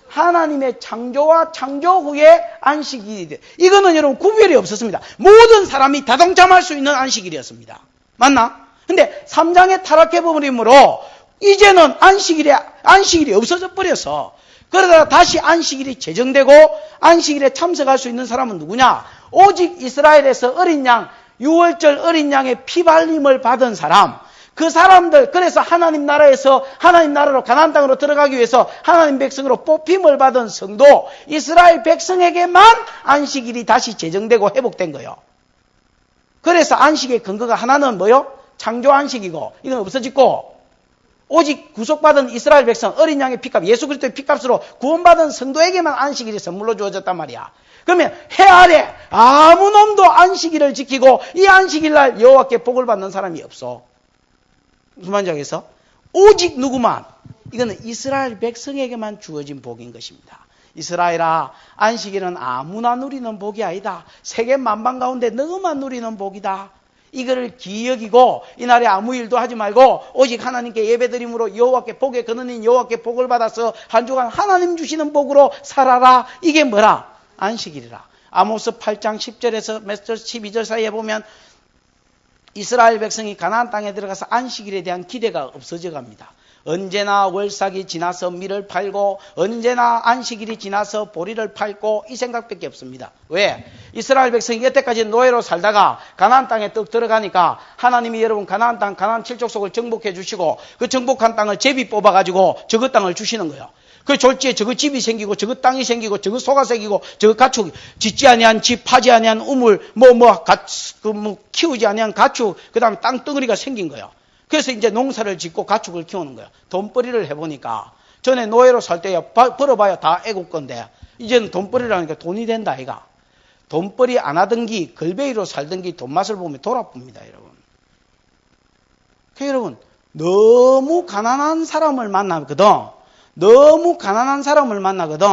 하나님의 창조와 창조 후에 안식일이 돼. 이거는 여러분 구별이 없었습니다. 모든 사람이 다 동참할 수 있는 안식일이었습니다. 맞나? 근데 3장에 타락해버림으로 이제는 안식일이 없어져 버려서 그러다가 다시 안식일이 제정되고 안식일에 참석할 수 있는 사람은 누구냐? 오직 이스라엘에서 어린 양, 6월절 어린 양의 피발림을 받은 사람, 그 사람들, 그래서 하나님 나라에서 하나님 나라로 가나안 땅으로 들어가기 위해서 하나님 백성으로 뽑힘을 받은 성도, 이스라엘 백성에게만 안식일이 다시 제정되고 회복된 거예요. 그래서 안식의 근거가 하나는 뭐요? 창조 안식이고, 이건 없어지고, 오직 구속받은 이스라엘 백성, 어린 양의 피값, 예수 그리스도의 피값으로 구원받은 성도에게만 안식일이 선물로 주어졌단 말이야. 그러면 해 아래 아무 놈도 안식일을 지키고 이 안식일날 여호와께 복을 받는 사람이 없어. 무슨 말인지 알겠어? 오직 누구만? 이거는 이스라엘 백성에게만 주어진 복인 것입니다. 이스라엘아, 안식일은 아무나 누리는 복이 아니다. 세계 만방 가운데 너만 누리는 복이다. 이거를 기여기고 이날에 아무 일도 하지 말고 오직 하나님께 예배드림으로 여호와께 복의 근원인 여호와께 복을 받아서 한 주간 하나님 주시는 복으로 살아라. 이게 뭐라? 안식일이라. 아모스 8장 10절에서 몇 절 12절 사이에 보면 이스라엘 백성이 가나안 땅에 들어가서 안식일에 대한 기대가 없어져 갑니다. 언제나 월삭이 지나서 밀을 팔고 언제나 안식일이 지나서 보리를 팔고 이 생각밖에 없습니다. 왜? 이스라엘 백성이 여태까지 노예로 살다가 가나안 땅에 떡 들어가니까 하나님이 여러분 가나안 땅, 가나안 칠족속을 정복해 주시고 그 정복한 땅을 제비 뽑아가지고 저거 땅을 주시는 거예요. 그 졸지에 저거 집이 생기고 저거 땅이 생기고 저거 소가 생기고 저거 가축, 짓지 아니한 집, 파지 아니한 우물, 키우지 아니한 가축, 그 다음에 땅덩어리가 생긴 거예요. 그래서 이제 농사를 짓고 가축을 키우는 거예요. 돈벌이를 해보니까 전에 노예로 살 때야 벌어봐야 다 애국 건데 이제는 돈벌이를 하니까 돈이 된다 아이가. 돈벌이 안 하던 기 걸베이로 살던 기 돈맛을 보면 돌아봅니다 여러분. 그 여러분 너무 가난한 사람을 만나거든. 너무 가난한 사람을 만나거든.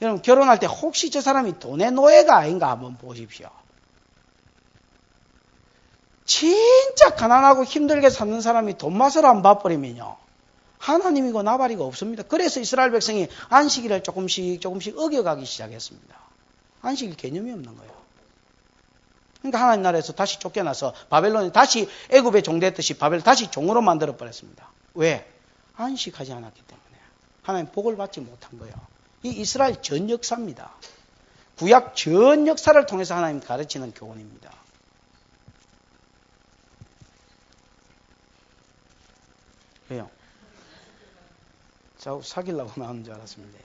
여러분 결혼할 때 혹시 저 사람이 돈의 노예가 아닌가 한번 보십시오. 진짜 가난하고 힘들게 사는 사람이 돈맛을 안 봐버리면요. 하나님이고 나발이고 없습니다. 그래서 이스라엘 백성이 안식일을 조금씩 어겨가기 시작했습니다. 안식일 개념이 없는 거예요. 그러니까 하나님 나라에서 다시 쫓겨나서 바벨론이 다시 애굽에 종됐듯이 바벨 다시 종으로 만들어버렸습니다. 왜? 안식하지 않았기 때문에. 하나님 복을 받지 못한 거예요. 이 이스라엘 전 역사입니다. 구약 전 역사를 통해서 하나님 가르치는 교훈입니다. 왜요? 자꾸 사귀려고 나오는 줄 알았습니다.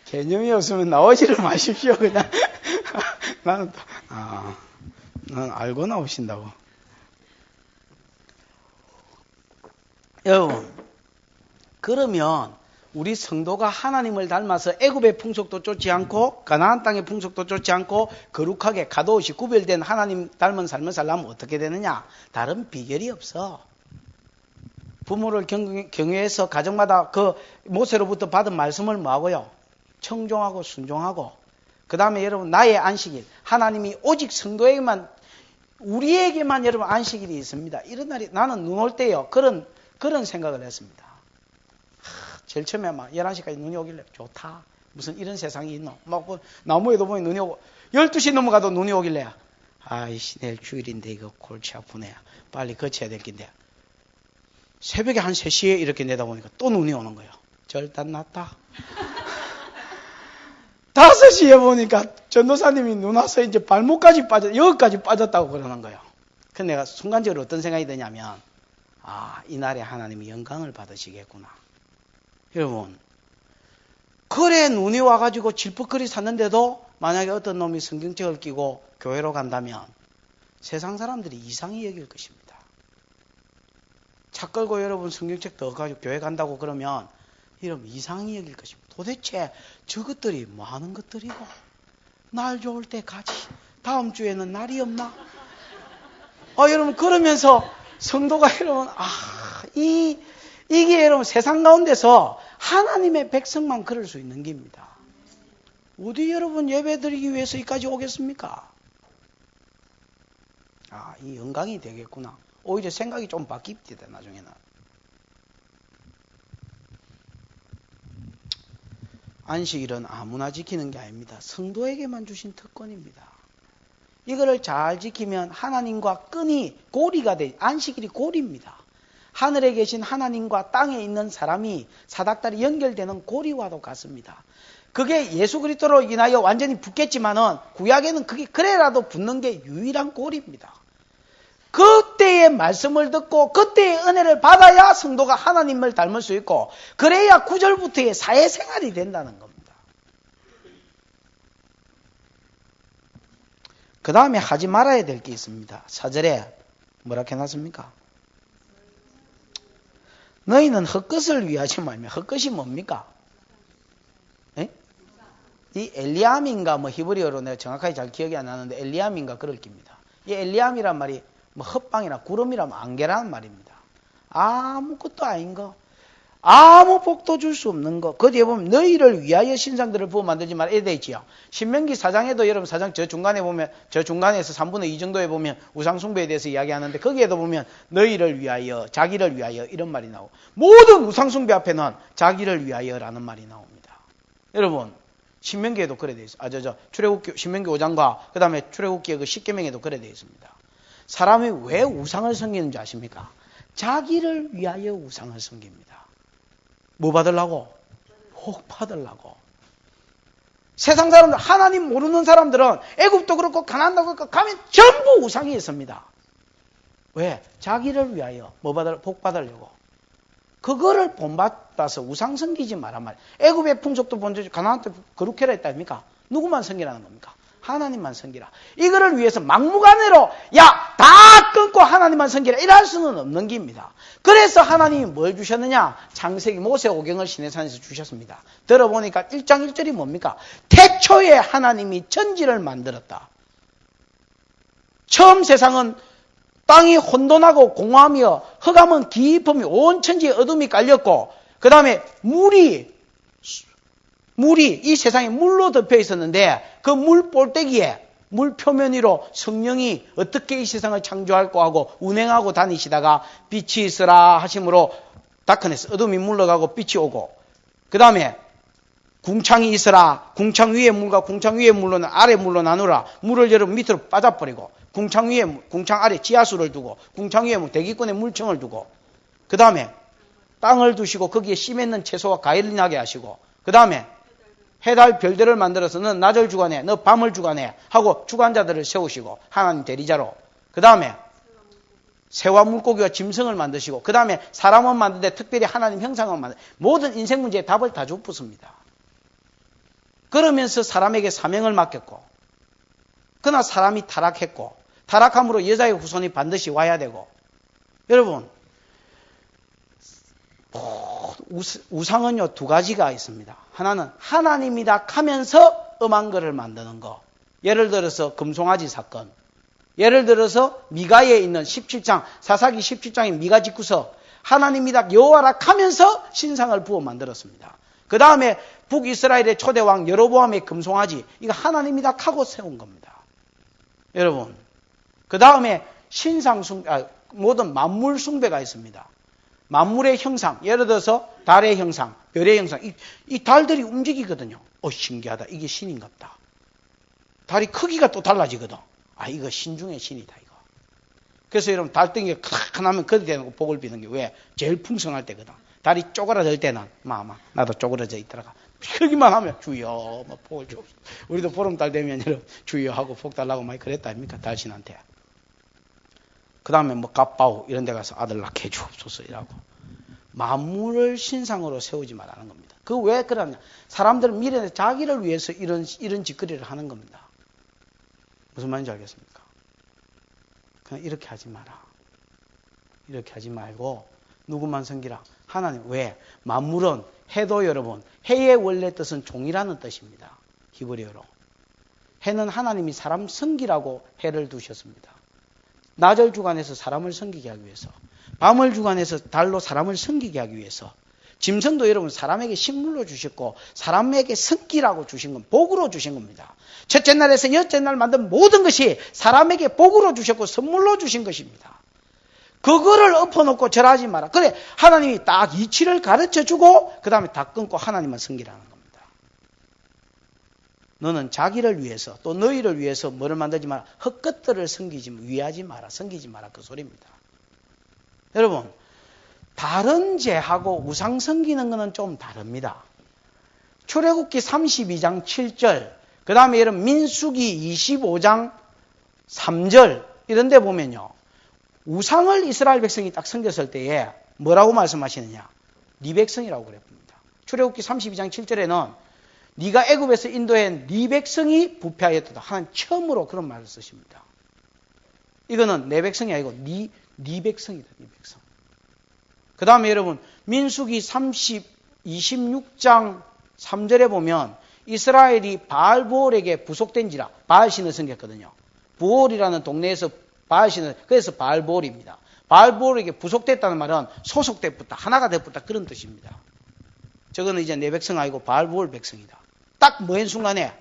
개념이 없으면 나오지를 마십시오. 그냥 나는 난 알고 나오신다고. 여러분, 그러면 우리 성도가 하나님을 닮아서 애굽의 풍속도 쫓지 않고 가나안 땅의 풍속도 쫓지 않고 거룩하게 가도없이 구별된 하나님 닮은 삶을 살려면 어떻게 되느냐? 다른 비결이 없어. 부모를 경외해서 가정마다 그 모세로부터 받은 말씀을 뭐하고요? 청종하고 순종하고 그 다음에 여러분 나의 안식일 하나님이 오직 성도에게만 우리에게만 여러분 안식일이 있습니다. 이런 날이 나는 눈 올 때요. 그런 생각을 했습니다. 제일 처음에 막 11시까지 눈이 오길래 좋다. 무슨 이런 세상이 있노? 막 나무에도 보면 눈이 오고 12시 넘어가도 눈이 오길래 아이씨 내일 주일인데 이거 골치 아프네. 빨리 거쳐야 될 긴데. 새벽에 한 3시에 이렇게 내다보니까 또 눈이 오는 거예요. 절단 났다. 5시에 보니까 전도사님이 눈 와서 이제 발목까지 여기까지 빠졌다고 그러는 거예요. 그래서 내가 순간적으로 어떤 생각이 드냐면 이날에 하나님이 영광을 받으시겠구나. 여러분, 그래 눈이 와가지고 질퍽거리 샀는데도 만약에 어떤 놈이 성경책을 끼고 교회로 간다면 세상 사람들이 이상히 여길 것입니다. 차 끌고 여러분 성경책 더 가지고 교회 간다고 그러면 이러면 이상히 여길 것입니다. 도대체 저것들이 뭐 하는 것들이고, 날 좋을 때 가지, 다음 주에는 날이 없나? 여러분, 그러면서 성도가 여러분, 이게 여러분 세상 가운데서 하나님의 백성만 그럴 수 있는 겁니다. 어디 여러분 예배 드리기 위해서 여기까지 오겠습니까? 이 영광이 되겠구나. 오히려 생각이 좀 바뀝니다, 나중에는. 안식일은 아무나 지키는 게 아닙니다. 성도에게만 주신 특권입니다. 이거를 잘 지키면 하나님과 끈이 고리가 돼, 안식일이 고리입니다. 하늘에 계신 하나님과 땅에 있는 사람이 사닥다리 연결되는 고리와도 같습니다. 그게 예수 그리스도로 인하여 완전히 붙겠지만은 구약에는 그게 그래라도 붙는 게 유일한 고리입니다. 그때의 말씀을 듣고 그때의 은혜를 받아야 성도가 하나님을 닮을 수 있고, 그래야 구절부터의 사회생활이 된다는 겁니다. 그 다음에 하지 말아야 될 게 있습니다. 4절에 뭐라 해놨습니까? 너희는 헛것을 위하지 말며. 헛것이 뭡니까? 에? 이 엘리암인가 히브리어로 내가 정확하게 잘 기억이 안 나는데 엘리암인가 그럴 겁니다. 이 엘리암이란 말이 헛방이나 구름이라면 안개라는 말입니다. 아무것도 아닌 거, 아무 복도 줄 수 없는 거. 거기에 보면 너희를 위하여 신상들을 부어 만들지 말아야 되지요. 신명기 4장에도 여러분 4장 저 중간에 보면, 저 중간에서 3분의 2 정도에 보면 우상숭배에 대해서 이야기하는데, 거기에도 보면 너희를 위하여, 자기를 위하여 이런 말이 나오고, 모든 우상숭배 앞에는 자기를 위하여라는 말이 나옵니다. 여러분 신명기에도 그래 되어 있어요. 출애굽기 신명기 5장과 그 다음에 출애굽기의 그 10계명에도 그래 되어 있습니다. 사람이 왜 우상을 섬기는지 아십니까? 자기를 위하여 우상을 섬깁니다. 뭐 받으려고? 복 받으려고. 세상 사람들, 하나님 모르는 사람들은 애굽도 그렇고 가나안도 그렇고 가면 전부 우상이 있습니다. 왜? 자기를 위하여 복 받으려고. 그거를 본받아서 우상 섬기지 말란 말이에요. 애굽의 풍속도 본적, 가나안도 그렇게 했다 아닙니까? 누구만 섬기라는 겁니까? 하나님만 섬기라. 이거를 위해서 막무가내로 다 끊고 하나님만 섬기라 이럴 수는 없는 겁니다. 그래서 하나님이 뭘 주셨느냐? 창세기 모세오경을 시내산에서 주셨습니다. 들어보니까 1장 1절이 뭡니까? 태초에 하나님이 천지를 만들었다. 처음 세상은 땅이 혼돈하고 공허하며 흑암은 깊음이 온 천지에 어둠이 깔렸고, 그 다음에 물이 이 세상에 물로 덮여 있었는데, 그 물 볼때기에 물 표면 위로 성령이 어떻게 이 세상을 창조할까 하고 운행하고 다니시다가 빛이 있으라 하심으로 다크네스, 어둠이 물러가고 빛이 오고, 그 다음에 궁창이 있으라, 궁창 위의 물과 궁창 위의 물로는 아래 물로 나누라, 물을 여러분 밑으로 빠져버리고, 궁창 아래 지하수를 두고, 궁창 위에 대기권에 물청을 두고, 그 다음에 땅을 두시고 거기에 씨 맺는 채소와 과일을 나게 하시고, 그 다음에 해달 별들을 만들어서 너 낮을 주관해, 너 밤을 주관해 하고 주관자들을 세우시고 하나님 대리자로, 그 다음에 새와 물고기와 짐승을 만드시고, 그 다음에 사람은 만드는데 특별히 하나님 형상을 만드, 모든 인생 문제의 답을 다 줬습니다. 그러면서 사람에게 사명을 맡겼고, 그러나 사람이 타락했고, 타락함으로 여자의 후손이 반드시 와야 되고, 여러분 우상은요 2가지가 있습니다. 하나는 하나님이다 하면서 엄한 거를 만드는 거. 예를 들어서 금송아지 사건, 예를 들어서 미가에 있는 17장, 사사기 17장의 미가 직구서, 하나님이다 여호와라 하면서 신상을 부어 만들었습니다. 그 다음에 북이스라엘의 초대왕 여로보암의 금송아지, 이거 하나님이다 하고 세운 겁니다. 여러분, 그 다음에 모든 만물 숭배가 있습니다. 만물의 형상, 예를 들어서 달의 형상, 별의 형상, 이 달들이 움직이거든요. 신기하다. 이게 신인갑다. 달이 크기가 또 달라지거든. 이거 신 중에 신이다, 이거. 그래서 여러분, 달덩이가 크나면 그리 되는 거 복을 비는 게 왜? 제일 풍성할 때거든. 달이 쪼그라들 때는, 나도 쪼그라져 있더라가. 크기만 하면, 주여, 복을 줘. 우리도 보름달 되면, 여러분, 주여 하고 복 달라고 많이 그랬다 아닙니까? 달신한테. 그 다음에 갑바우 이런 데 가서 아들 낳게 해주옵소서 이라고. 만물을 신상으로 세우지 말라는 겁니다. 그 왜 그러냐? 사람들은 미래에 자기를 위해서 이런 짓거리를 하는 겁니다. 무슨 말인지 알겠습니까? 그냥 이렇게 하지 마라. 이렇게 하지 말고 누구만 섬기라. 하나님. 왜? 만물은 해도 여러분, 해의 원래 뜻은 종이라는 뜻입니다. 히브리어로. 해는 하나님이 사람 섬기라고 해를 두셨습니다. 낮을 주관해서 사람을 섬기게 하기 위해서, 밤을 주관해서 달로 사람을 섬기게 하기 위해서, 짐승도 여러분 사람에게 식물로 주셨고 사람에게 섬기라고 주신 건 복으로 주신 겁니다. 첫째 날에서 여섯째 날 만든 모든 것이 사람에게 복으로 주셨고 선물로 주신 것입니다. 그거를 엎어놓고 절하지 마라. 그래 하나님이 딱 이치를 가르쳐주고 그 다음에 다 끊고 하나님만 섬기라는 겁니다. 너는 자기를 위해서 또 너희를 위해서 뭐를 만들지 마라. 헛것들을 위하지 마라. 섬기지 마라. 그 소리입니다. 여러분 다른 죄하고 우상 섬기는 것은 좀 다릅니다. 출애굽기 32장 7절 그 다음에 여러분 민수기 25장 3절 이런 데 보면요. 우상을 이스라엘 백성이 딱 섬겼을 때에 뭐라고 말씀하시느냐. 네 백성이라고 그랬습니다. 출애굽기 32장 7절에는 네가 애굽에서 인도한 네 백성이 부패하였다. 하나님 처음으로 그런 말을 쓰십니다. 이거는 내 백성이 아니고 네 백성이다. 네 백성. 그 다음에 여러분 민수기 26장 3절에 보면 이스라엘이 바알보올에게 부속된지라 바알신을 섬겼거든요. 부올이라는 동네에서 바알신을 그래서 바알보올입니다. 바알보올에게 부속됐다는 말은 소속됐다 하나가 됐다 그런 뜻입니다. 저거는 이제 내 백성 아니고 바알보올 백성이다. 딱 뭐인 순간에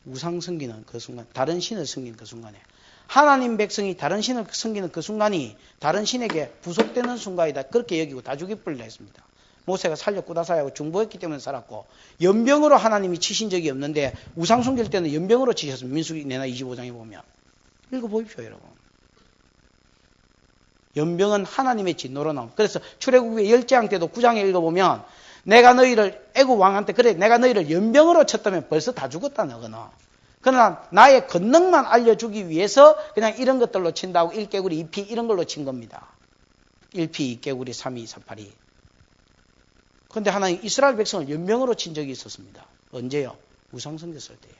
우상 섬기는 그 순간 다른 신을 섬기는 그 순간에 하나님 백성이 다른 신을 섬기는 그 순간이 다른 신에게 부속되는 순간이다. 그렇게 여기고 다주기불을 했습니다. 모세가 살려 꾸다사야하고 중보했기 때문에 살았고 연병으로 하나님이 치신 적이 없는데 우상 섬길 때는 연병으로 치셨습니다. 민수기 내나 25장에 보면. 읽어보십시오 여러분. 연병은 하나님의 진노로 나옵니다. 그래서 출애굽기 10장 때도 9장에 읽어보면 내가 너희를 애굽 왕한테 그래 내가 너희를 연병으로 쳤다면 벌써 다 죽었다 너거는. 그러나 나의 권능만 알려주기 위해서 그냥 이런 것들로 친다고 1개구리 2피 이런 걸로 친 겁니다. 1피 2개구리 3이 4팔이. 그런데 하나님 이스라엘 백성을 연병으로 친 적이 있었습니다. 언제요? 우상 섬겼을 때예요.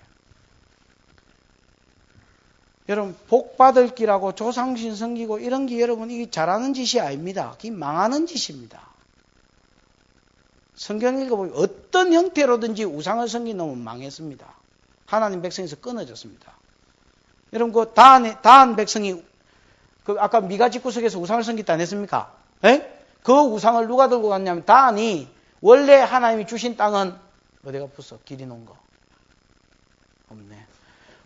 여러분 복 받을 기라고 조상신 섬기고 이런 게 여러분 이게 잘하는 짓이 아닙니다. 그게 망하는 짓입니다. 성경 읽어보면 어떤 형태로든지 우상을 섬긴 놈은 망했습니다. 하나님 백성에서 끊어졌습니다. 여러분 그 다한 백성이 그 아까 미가지 구석에서 우상을 섬겼다 안 했습니까? 에? 그 우상을 누가 들고 갔냐면 다한이 원래 하나님이 주신 땅은 어디가 붙어? 길이 놓은 거 없네.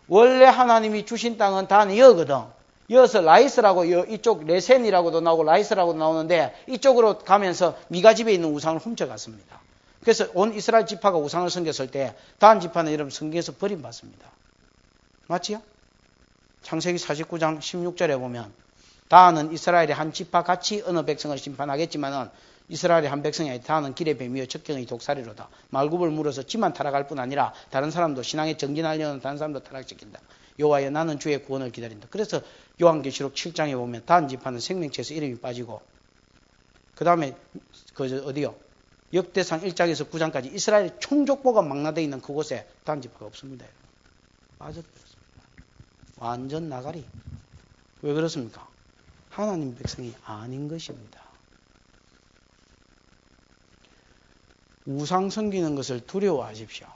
원래 하나님이 주신 땅은 다한이 여거든. 여기서 라이스라고 이쪽 레센이라고도 나오고 라이스라고도 나오는데 이쪽으로 가면서 미가 집에 있는 우상을 훔쳐갔습니다. 그래서 온 이스라엘 지파가 우상을 섬겼을 때 다한 지파는 여러분 성경에서 버림받습니다. 맞지요? 창세기 49장 16절에 보면 다한은 이스라엘의 한 지파 같이 어느 백성을 심판하겠지만은 이스라엘의 한 백성이 아니라 다한은 길의 뱀이여 적경의 독사리로다. 말굽을 물어서 지만 타락할 뿐 아니라 다른 사람도 신앙에 정진하려는 다른 사람도 타락시킨다. 여호와여 나는 주의 구원을 기다린다. 그래서 요한계시록 7장에 보면 다한 지파는 생명체에서 이름이 빠지고 그 다음에 어디요? 역대상 1장에서 9장까지 이스라엘의 총족보가 망라되어 있는 그곳에 다한 지파가 없습니다. 빠져버렸습니다. 완전 나가리. 왜 그렇습니까? 하나님 백성이 아닌 것입니다. 우상 섬기는 것을 두려워하십시오.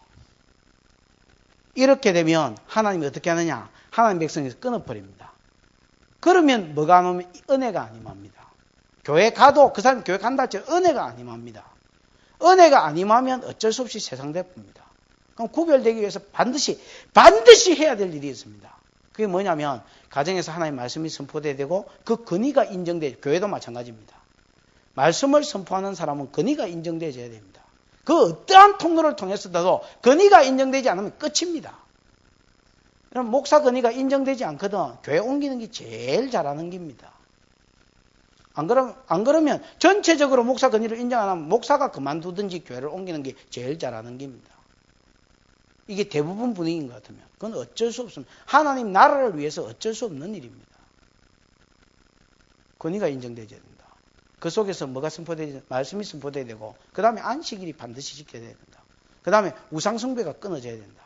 이렇게 되면 하나님이 어떻게 하느냐? 하나님 백성에서 끊어버립니다. 그러면 뭐가 안 오면 은혜가 안 임합니다. 교회 가도 그 사람이 교회 간다 할지 은혜가 안 임합니다. 은혜가 안 임하면 어쩔 수 없이 세상 대표입니다. 그럼 구별되기 위해서 반드시 해야 될 일이 있습니다. 그게 뭐냐면 가정에서 하나님의 말씀이 선포돼야 되고 그 권위가 인정돼야 교회도 마찬가지입니다. 말씀을 선포하는 사람은 권위가 인정되어야 됩니다. 그 어떠한 통로를 통해서도 권위가 인정되지 않으면 끝입니다. 그럼 목사 권위가 인정되지 않거든 교회 옮기는 게 제일 잘하는 겁니다. 안 그러면 전체적으로 목사 권위를 인정 안 하면 목사가 그만두든지 교회를 옮기는 게 제일 잘하는 겁니다. 이게 대부분 분위기인 것 같으면 그건 어쩔 수 없습니다. 하나님 나라를 위해서 어쩔 수 없는 일입니다. 권위가 인정되어야 된다. 그 속에서 뭐가 선포되지? 말씀이 선포돼야 되고, 그 다음에 안식일이 반드시 지켜야 된다. 그 다음에 우상숭배가 끊어져야 된다.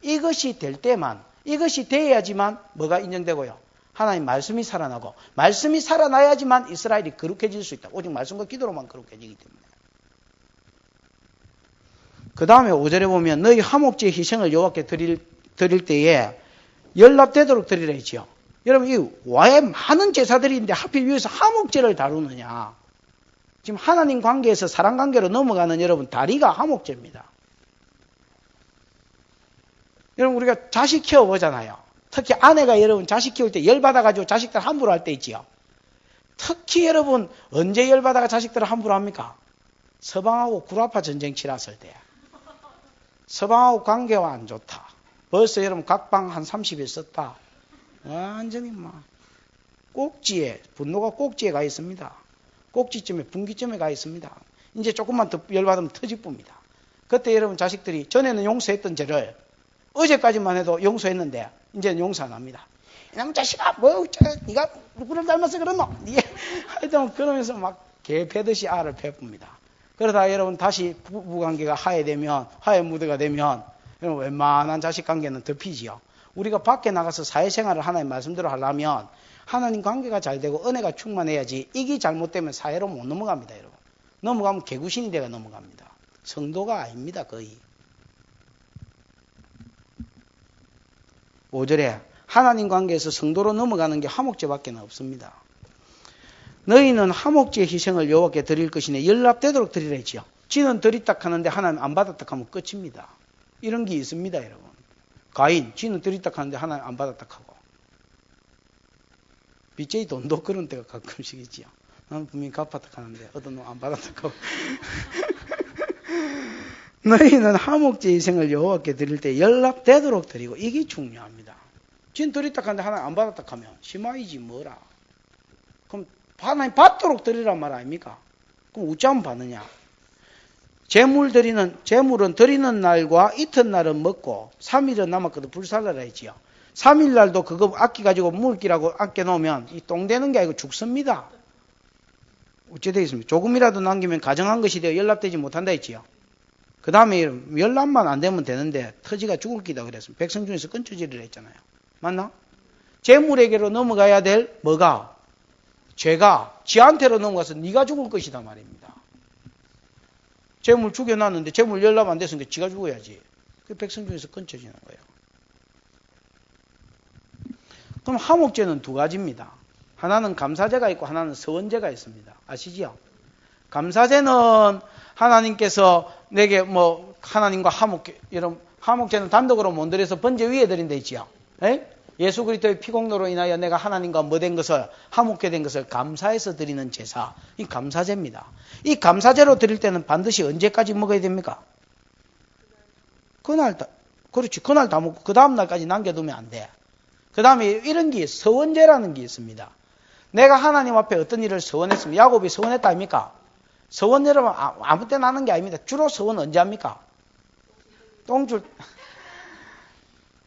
이것이 될 때만, 이것이 돼야지만 뭐가 인정되고요? 하나님 말씀이 살아나고, 말씀이 살아나야지만 이스라엘이 거룩해질 수 있다. 오직 말씀과 기도로만 거룩해지기 때문에. 그 다음에 5절에 보면 너희 화목제의 희생을 여호와께 드릴 때에 연락되도록 드리라 했지요. 여러분, 이 왜 많은 제사들이 있는데 하필 위에서 화목제를 다루느냐. 지금 하나님 관계에서 사랑 관계로 넘어가는 여러분 다리가 화목제입니다. 여러분, 우리가 자식 키워보잖아요. 특히 아내가 여러분 자식 키울 때 열받아가지고 자식들 함부로 할 때 있지요. 특히 여러분 언제 열받아가 자식들을 함부로 합니까? 서방하고 구라파 전쟁 치렀을 때. 서방하고 관계가 안 좋다. 벌써 여러분 각방 한 30일 썼다. 완전히 막 꼭지에, 분노가 꼭지에 가 있습니다. 꼭지점에, 분기점에 가 있습니다. 이제 조금만 더 열받으면 터집니다. 그때 여러분 자식들이 전에는 용서했던 죄를 어제까지만 해도 용서했는데 이제는 용서 안 합니다. 이놈 자식아, 네가 누구를 닮아서 그러노? 하여튼 그러면서 막 개 패듯이 알을 패붑니다. 그러다 여러분 다시 부부관계가 화해 무드가 되면 여러분 웬만한 자식 관계는 덮이지요. 우리가 밖에 나가서 사회생활을 하나님 말씀대로 하려면 하나님 관계가 잘 되고 은혜가 충만해야지 이게 잘못되면 사회로 못 넘어갑니다. 여러분. 넘어가면 개구신이 돼가 넘어갑니다. 성도가 아닙니다. 거의. 5절에 하나님 관계에서 성도로 넘어가는 게 화목제밖에 없습니다. 너희는 화목제의 희생을 여호와께 드릴 것이니 연락되도록 드리라 했지요. 지는 드리다 하는데 하나님 안 받았다 하면 끝입니다. 이런 게 있습니다. 여러분. 가인, 지는 드리다 하는데 하나님 안 받았다 하고. BJ 돈도 그런 때가 가끔씩 있지요. 나는 분명히 갚았다 하는데 어떤 놈 안 받았다 하고. 너희는 화목제 희생을 여호와께 드릴 때 연락되도록 드리고, 이게 중요합니다. 진 드렸다 하는데 하나님 안 받았다 하면 심하이지 뭐라. 그럼 하나님 받도록 드리란 말 아닙니까? 그럼 어쩌면 받느냐. 재물은 드리는 날과 이튿날은 먹고 3일은 남았거든 불살라라 했지요. 3일 날도 그거 아껴가지고 물기라고 아껴놓으면 이 똥 되는 게 아니고 죽습니다. 어찌 되겠습니까? 조금이라도 남기면 가정한 것이 되어 연락되지 못한다 했지요. 그 다음에 연락만 안 되면 되는데 터지가 죽을 기다 그랬습니다. 백성 중에서 끊쳐지리라 했잖아요. 맞나? 재물에게로 넘어가야 될 뭐가? 죄가 지한테로 넘어가서 네가 죽을 것이다 말입니다. 재물 죽여놨는데 재물 연락 안 됐으니까 지가 죽어야지. 그 백성 중에서 끊쳐지는 거예요. 그럼 화목제는 두 가지입니다. 하나는 감사제가 있고 하나는 서원제가 있습니다. 아시지요? 감사제는 하나님께서 내게 하나님과 여러분 화목제는 단독으로 못 드려서 번제 위에 드린다 있지요. 에? 예수 그리스도의 피공로로 인하여 내가 하나님과 된 것을 화목게 된 것을 감사해서 드리는 제사, 이 감사제입니다. 이 감사제로 드릴 때는 반드시 언제까지 먹어야 됩니까? 그날 다 먹고 그 다음 날까지 남겨두면 안 돼. 그 다음에 이런 게 서원제라는 게 있습니다. 내가 하나님 앞에 어떤 일을 서원했습니다. 야곱이 서원했다 아닙니까? 서원 여러분 아무 때나 하는 게 아닙니다. 주로 서원 언제 합니까? 똥줄.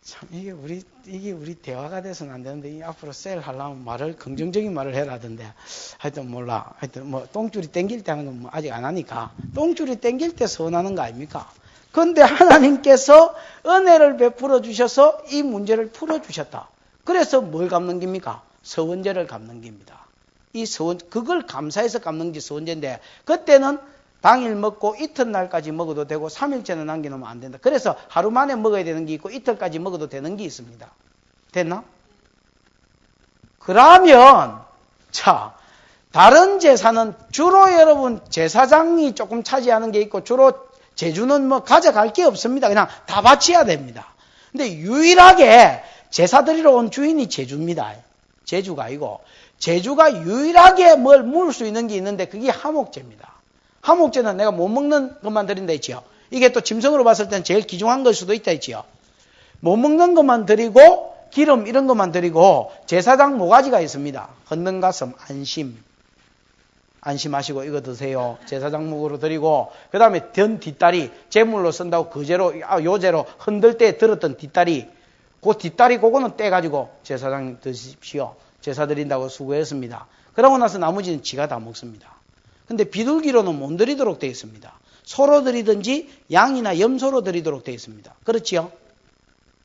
참 이게 우리 대화가 돼서는 안 되는데 앞으로 셀 하려면 긍정적인 말을 해라 하던데 하여튼 몰라. 하여튼 똥줄이 땡길 때 하는 건 아직 안 하니까 똥줄이 땡길 때 서원하는 거 아닙니까? 그런데 하나님께서 은혜를 베풀어 주셔서 이 문제를 풀어 주셨다. 그래서 뭘 갚는 겁니까? 서원제를 갚는 겁니다. 이 그걸 감사해서 갚는 게 서원제인데 그때는 당일 먹고 이튿날까지 먹어도 되고 3일째는 남겨놓으면 안 된다. 그래서 하루 만에 먹어야 되는 게 있고 이틀까지 먹어도 되는 게 있습니다. 됐나? 그러면 다른 제사는 주로 여러분 제사장이 조금 차지하는 게 있고 주로 제주는 가져갈 게 없습니다. 그냥 다 바쳐야 됩니다. 근데 유일하게 제사 드리러 온 주인이 제주입니다. 제주가 아니고 제주가 유일하게 뭘 물 수 있는 게 있는데 그게 화목제입니다. 화목제는 내가 못 먹는 것만 드린다 했지요. 이게 또 짐승으로 봤을 때는 제일 귀중한 걸 수도 있다 했지요. 못 먹는 것만 드리고 기름 이런 것만 드리고 제사장 모가지가 있습니다. 헌는 가슴 안심하시고 이거 드세요. 제사장 목으로 드리고 그 다음에 든 뒷다리 제물로 쓴다고 요제로 흔들 때 들었던 뒷다리 그 뒷다리 그거는 떼가지고 제사장 드십시오. 제사 드린다고 수고했습니다. 그러고 나서 나머지는 지가 다 먹습니다. 근데 비둘기로는 못 드리도록 되어 있습니다. 소로 드리든지 양이나 염소로 드리도록 되어 있습니다. 그렇지요?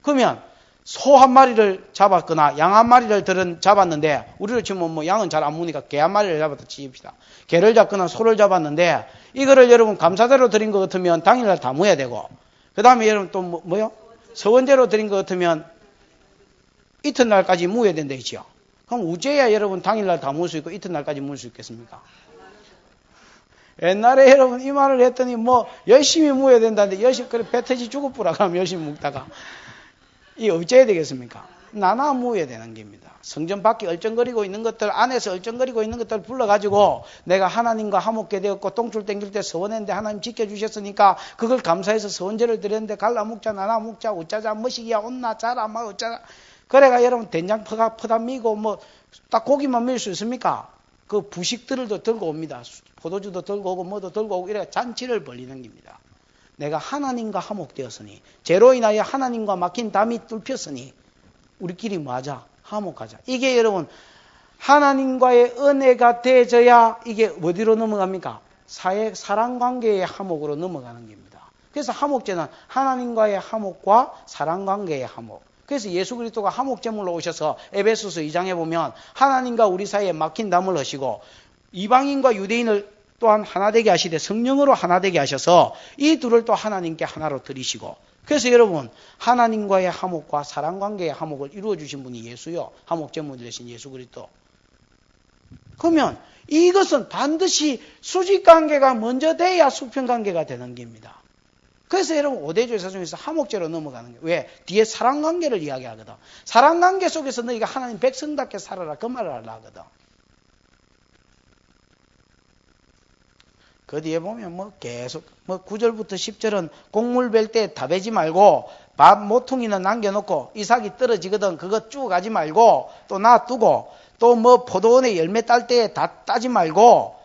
그러면 소 한 마리를 잡았거나 양 한 마리를 잡았는데, 우리로 치면 뭐 양은 잘 안 무니까 개 한 마리를 잡았다 치십시다. 개를 잡거나 소를 잡았는데, 이거를 여러분 감사제로 드린 것 같으면 당일날 다 무어야 되고, 그 다음에 여러분 또 뭐요? 서원제로 드린 것 같으면 이튿날까지 무어야 된다 했죠. 그럼 우째야 여러분 당일날 다 물 수 있고 이튿날까지 물 수 있겠습니까? 옛날에 여러분 이 말을 했더니 뭐 열심히 무어야 된다는데, 열심히 그래 배 터지 죽을 뿌라 그러면 열심히 묵다가 이 어째야 되겠습니까? 나나 무어야 되는 겁니다. 성전 밖에 얼쩡거리고 있는 것들, 안에서 얼쩡거리고 있는 것들 불러가지고 내가 하나님과 화목게 되었고 똥줄 땡길 때 서원했는데 하나님 지켜주셨으니까 그걸 감사해서 서원제를 드렸는데 갈라 묵자 나나 묵자 어쩌자 머시기야 온나 자라 막 어쩌자. 그래가 여러분 된장 퍼다 미고 뭐 딱 고기만 밀 수 있습니까? 그 부식들을 들고 옵니다. 포도주도 들고 오고 뭐도 들고 오고 이래 잔치를 벌리는 겁니다. 내가 하나님과 화목되었으니, 죄로 인하여 하나님과 막힌 담이 뚫혔으니 우리끼리 뭐 하자? 화목하자. 이게 여러분 하나님과의 은혜가 되어져야 이게 어디로 넘어갑니까? 사랑관계의 화목으로 넘어가는 겁니다. 그래서 화목제는 하나님과의 화목과 사랑관계의 화목. 그래서 예수 그리스도가 화목제물로 오셔서 에베소서 2장에 보면 하나님과 우리 사이에 막힌 담을 하시고 이방인과 유대인을 또한 하나 되게 하시되 성령으로 하나 되게 하셔서 이 둘을 또 하나님께 하나로 드리시고, 그래서 여러분 하나님과의 화목과 사랑관계의 화목을 이루어 주신 분이 예수요. 화목제물 되신 예수 그리스도. 그러면 이것은 반드시 수직관계가 먼저 돼야 수평관계가 되는 겁니다. 그래서 여러분 오대주의 사중에서 화목제로 넘어가는 거예요. 왜? 뒤에 사랑관계를 이야기하거든. 사랑관계 속에서 너희가 하나님 백성답게 살아라 그 말을 하려 하거든. 그 뒤에 보면 뭐 계속 9절부터 10절은 곡물 벨 때 다 베지 말고 밥 모퉁이는 남겨놓고 이삭이 떨어지거든 그거 쭉 가지 말고 또 놔두고, 또 뭐 포도원에 열매 딸 때 다 따지 말고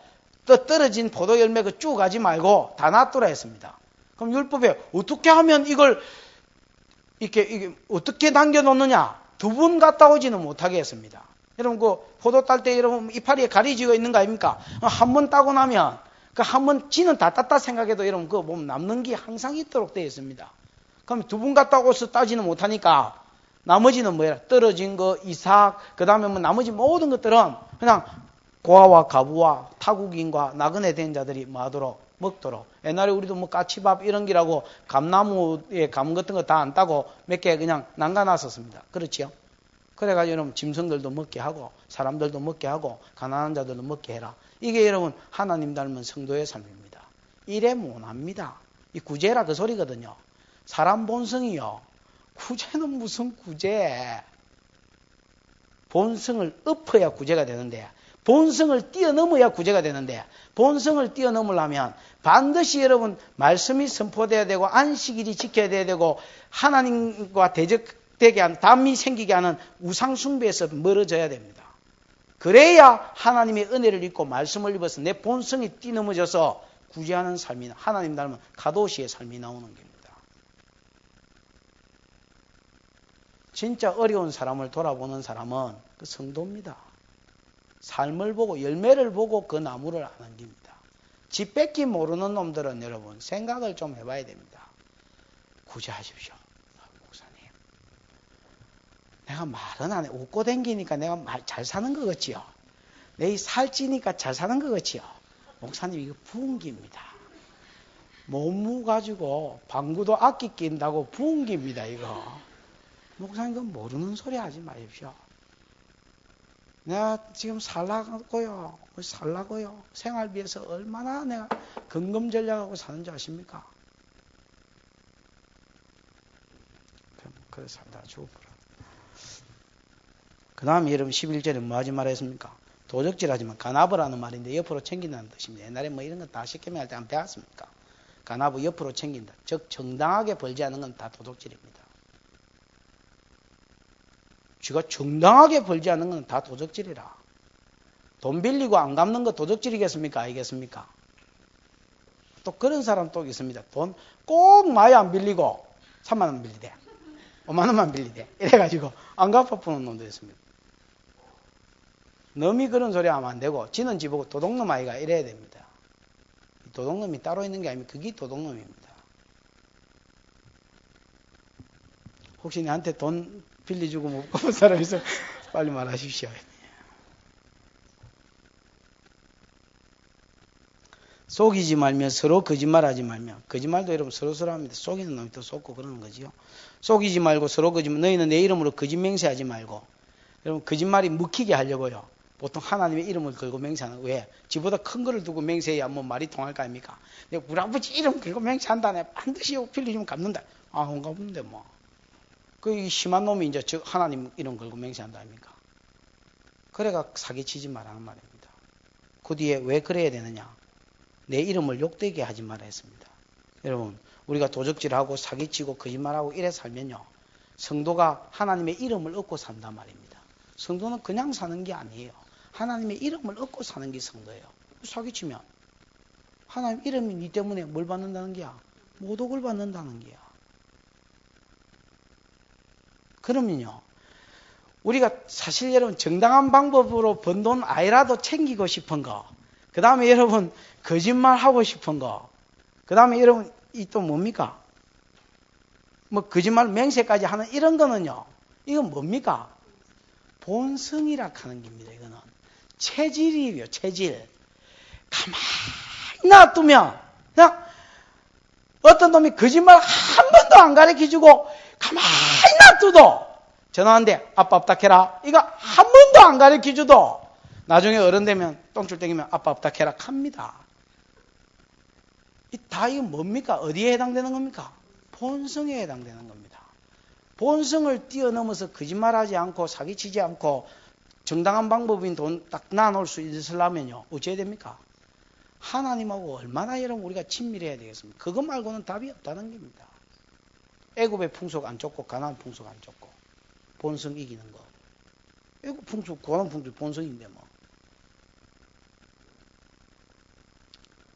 또 떨어진 포도 열매 그 쭉 가지 말고 다 놔두라 했습니다. 그럼 율법에 어떻게 하면 이걸 이게 어떻게 남겨놓느냐? 두 번 갔다 오지는 못하게 했습니다. 여러분 그 포도 딸 때 여러분 이파리에 가리 지어 있는 거 아닙니까? 한 번 따고 나면 그 한 번 지는 다 땄다 생각해도 여러분 그거 보면 남는 게 항상 있도록 되어 있습니다. 그럼 두 번 갔다 오서 따지는 못하니까 나머지는 뭐야? 떨어진 거, 이삭, 그 다음에 뭐 나머지 모든 것들은 그냥 고아와 가부와 타국인과 나그네 된 자들이 뭐 하도록 먹도록. 옛날에 우리도 뭐 까치밥 이런 기라고 감나무에 감 같은 거 다 안 따고 몇 개 그냥 남가놨었습니다. 그렇지요? 그래가지고 여러분 짐승들도 먹게 하고 사람들도 먹게 하고 가난한 자들도 먹게 해라. 이게 여러분 하나님 닮은 성도의 삶입니다. 이래 못합니다. 이 구제라 그 소리거든요. 사람 본성이요. 구제는 무슨 구제. 본성을 엎어야 구제가 되는데, 본성을 뛰어넘어야 구제가 되는데, 본성을 뛰어넘으려면 반드시 여러분 말씀이 선포돼야 되고 안식일이 지켜야 되고 하나님과 대적되게 하는 담이 생기게 하는 우상 숭배에서 멀어져야 됩니다. 그래야 하나님의 은혜를 입고 말씀을 입어서 내 본성이 뛰어넘어져서 구제하는 삶이, 하나님 닮은 가도시의 삶이 나오는 겁니다. 진짜 어려운 사람을 돌아보는 사람은 그 성도입니다. 삶을 보고 열매를 보고 그 나무를 아는 겁니다. 집 뺏기 모르는 놈들은 여러분 생각을 좀 해봐야 됩니다. 구제하십시오. 목사님, 내가 말은 안 해. 웃고 댕기니까 내가 잘 사는 것 같지요. 내 살찌니까 잘 사는 것 같지요. 목사님 이거 부흥기입니다. 몸무 가지고 방구도 아끼 낀다고 부흥기입니다. 이거 목사님 그건 모르는 소리 하지 마십시오. 내가 지금 살라고요. 생활비에서 얼마나 내가 근검전략하고 사는지 아십니까? 그래 살다 죽어버려. 그 다음에 여러분 11절에 뭐 하지 말했습니까? 도적질하지만 간압을하는 말인데 옆으로 챙긴다는 뜻입니다. 옛날에 뭐 이런 거 다 시켜면 할 때 안 배웠습니까? 간압을 옆으로 챙긴다. 즉 정당하게 벌지 않는 건 다 도적질입니다. 쥐가 정당하게 벌지 않는 건 다 도적질이라. 돈 빌리고 안 갚는 거 도적질이겠습니까? 아니겠습니까? 또 그런 사람 또 있습니다. 돈 꼭 많이 안 빌리고 3만 원 빌리대. 5만 원만 빌리대. 이래가지고 안 갚아푸는 놈도 있습니다. 놈이 그런 소리 하면 안 되고 지는 지 보고 도둑놈 아이가 이래야 됩니다. 도둑놈이 따로 있는 게 아니면 그게 도둑놈입니다. 혹시 내한테 돈 빌려주고 못 갚은 사람 있으면 빨리 말하십시오. 속이지 말며 서로 거짓말하지 말며. 거짓말도 여러분 서로서로 합니다. 속이는 놈이 또 속고 그러는 거지요. 속이지 말고 서로 거짓말. 너희는 내 이름으로 거짓 맹세하지 말고. 여러분 거짓말이 먹히게 하려고요. 보통 하나님의 이름을 걸고 맹세하는. 왜? 지보다 큰 거를 두고 맹세해야 뭐 말이 통할 거 아닙니까? 내가 우리 아버지 이름 걸고 맹세한다네. 반드시 빌려주면 갚는다. 아, 안 갚는데 뭐. 그 심한 놈이 이제 저 하나님 이름 걸고 맹세한다 아닙니까? 그래가 사기치지 말라는 말입니다. 그 뒤에 왜 그래야 되느냐? 내 이름을 욕되게 하지 말아 했습니다. 여러분, 우리가 도적질하고 사기치고 거짓말하고 이래 살면요. 성도가 하나님의 이름을 얻고 산단 말입니다. 성도는 그냥 사는 게 아니에요. 하나님의 이름을 얻고 사는 게 성도예요. 사기치면 하나님 이름이 니 때문에 뭘 받는다는 게야? 모독을 받는다는 게야. 그러면요. 우리가 사실 여러분 정당한 방법으로 번 돈 아이라도 챙기고 싶은 거. 그 다음에 여러분 거짓말 하고 싶은 거. 그 다음에 여러분 이 또 뭡니까? 뭐 거짓말 맹세까지 하는 이런 거는요. 이건 뭡니까? 본성이라 하는 겁니다. 이거는 체질이에요. 체질. 가만히 놔두면 그냥 어떤 놈이 거짓말 한 번도 안 가르쳐주고 가만히 놔둬도 전화한대 아빠 부탁해라. 이거 한 번도 안 가르쳐줘도 나중에 어른 되면 똥줄 땡기면 아빠 부탁해라 합니다. 다 이건 뭡니까? 어디에 해당되는 겁니까? 본성에 해당되는 겁니다. 본성을 뛰어넘어서 거짓말하지 않고 사기치지 않고 정당한 방법인 돈 딱 나눠놓을 수 있으려면요. 어찌해야 됩니까? 하나님하고 얼마나 여러분 우리가 친밀해야 되겠습니까? 그거 말고는 답이 없다는 겁니다. 애굽의 풍속 안 쫓고 가나안 풍속 안 쫓고 본성 이기는 거. 애굽 풍속, 가나안 풍속 본성인데 뭐.